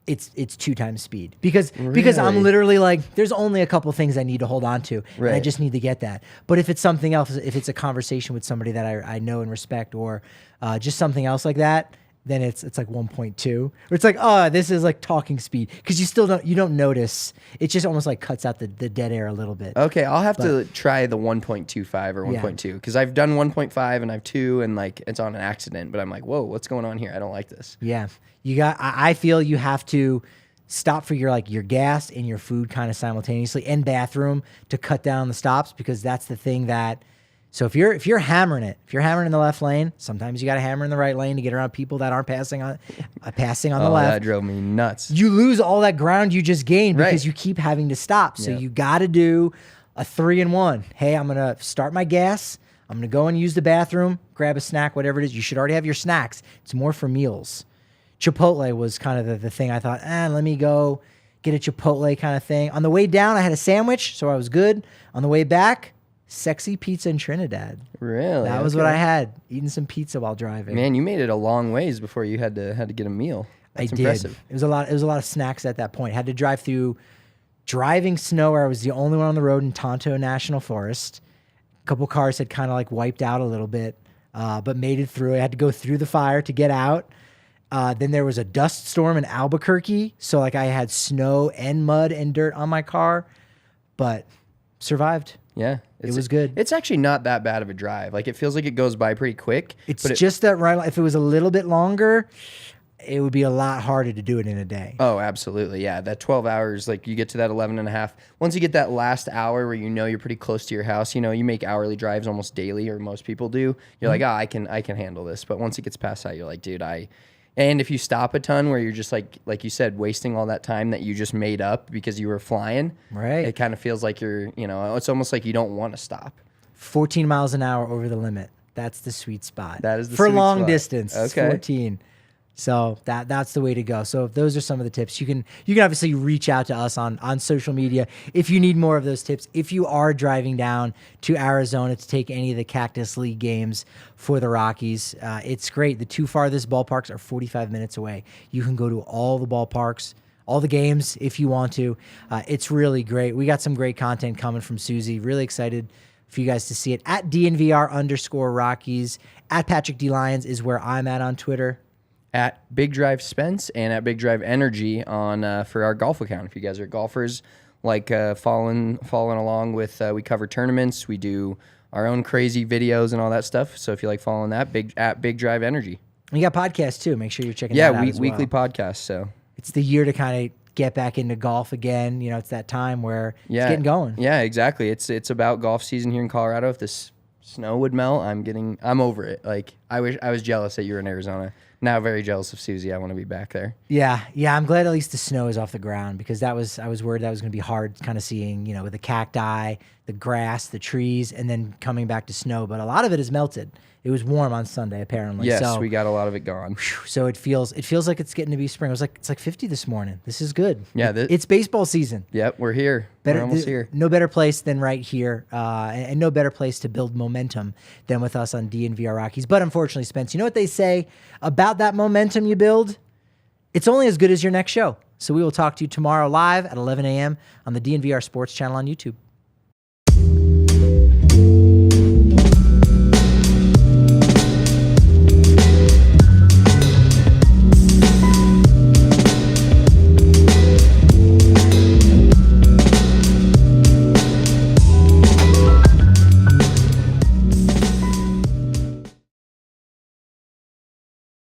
it's 2 times speed because I'm literally like, there's only a couple things I need to hold on to, and I just need to get that. But if it's something else, if it's a conversation with somebody that I know and respect, or just something else like that, then it's like 1.2, or it's like, oh, this is like talking speed, because you don't notice. It just almost like cuts out the dead air a little bit. Okay, I'll have to try the 1.25 or 1.2 because I've done 1.5 and I have 2, and like it's on an accident. But I'm like, whoa, what's going on here? I don't like this. Yeah, I feel you have to stop for your gas and your food kind of simultaneously, and bathroom, to cut down the stops, because that's the thing that. So if you're hammering in the left lane, sometimes you got to hammer in the right lane to get around people that aren't passing on the left. That drove me nuts. You lose all that ground you just gained because you keep having to stop. So you got to do a 3 and 1. Hey, I'm going to start my gas. I'm going to go and use the bathroom, grab a snack, whatever it is. You should already have your snacks. It's more for meals. Chipotle was kind of the thing I thought, let me go get a Chipotle kind of thing. On the way down, I had a sandwich, so I was good. On the way back, sexy pizza in Trinidad. Really? That was what I had, eating some pizza while driving. Man, you made it a long ways before you had to get a meal. That's impressive. It was a lot of snacks at that point. Had to drive through driving snow, where I was the only one on the road in Tonto National Forest. A couple cars had kind of like wiped out a little bit, but made it through. I had to go through the fire to get out. Then there was a dust storm in Albuquerque, so like I had snow and mud and dirt on my car, but survived. Yeah. It was good. It's actually not that bad of a drive. Like, it feels like it goes by pretty quick. It's just that right. If it was a little bit longer, it would be a lot harder to do it in a day. Oh, absolutely. Yeah. That 12 hours, like you get to that 11 and a half. Once you get that last hour where you're pretty close to your house, you make hourly drives almost daily, or most people do. You're like, I can handle this. But once it gets past that, you're like, dude, and if you stop a ton where you're just like you said, wasting all that time that you just made up because you were flying, right? It kind of feels like it's almost like you don't want to stop. 14 miles an hour over the limit. That's the sweet spot. That is the for sweet long spot. Distance. Okay. 14. So that's the way to go. So if those are some of the tips. You can obviously reach out to us on social media if you need more of those tips. If you are driving down to Arizona to take any of the Cactus League games for the Rockies, it's great. The 2 farthest ballparks are 45 minutes away. You can go to all the ballparks, all the games if you want to. It's really great. We got some great content coming from Susie. Really excited for you guys to see it. At DNVR_Rockies. At Patrick D. Lyons is where I'm at on Twitter. at Big Drive Spence and at Big Drive Energy on for our golf account. If you guys are golfers, like following along with, we cover tournaments, we do our own crazy videos and all that stuff. So if you like following that, at Big Drive Energy. You got podcasts too. Make sure you're checking that out as well. Weekly podcasts. So it's the year to kind of get back into golf again. You know, it's that time where it's getting going. Yeah, exactly. It's about golf season here in Colorado. If this snow would melt, I'm over it. Like I was jealous that you were in Arizona. Now very jealous of Susie. I want to be back there. Yeah. I'm glad at least the snow is off the ground, because I was worried that was going to be hard kind of seeing, you know, with the cacti, the grass, the trees, and then coming back to snow. But a lot of it is melted. It was warm on Sunday, apparently. Yes, so, we got a lot of it gone. So it feels like it's getting to be spring. It's like 50 this morning. This is good. Yeah, it's baseball season. Yep, we're here. We're almost here. No better place than right here, and no better place to build momentum than with us on DNVR Rockies. But unfortunately, Spence, you know what they say about that momentum you build? It's only as good as your next show. So we will talk to you tomorrow live at 11 a.m. on the DNVR Sports channel on YouTube.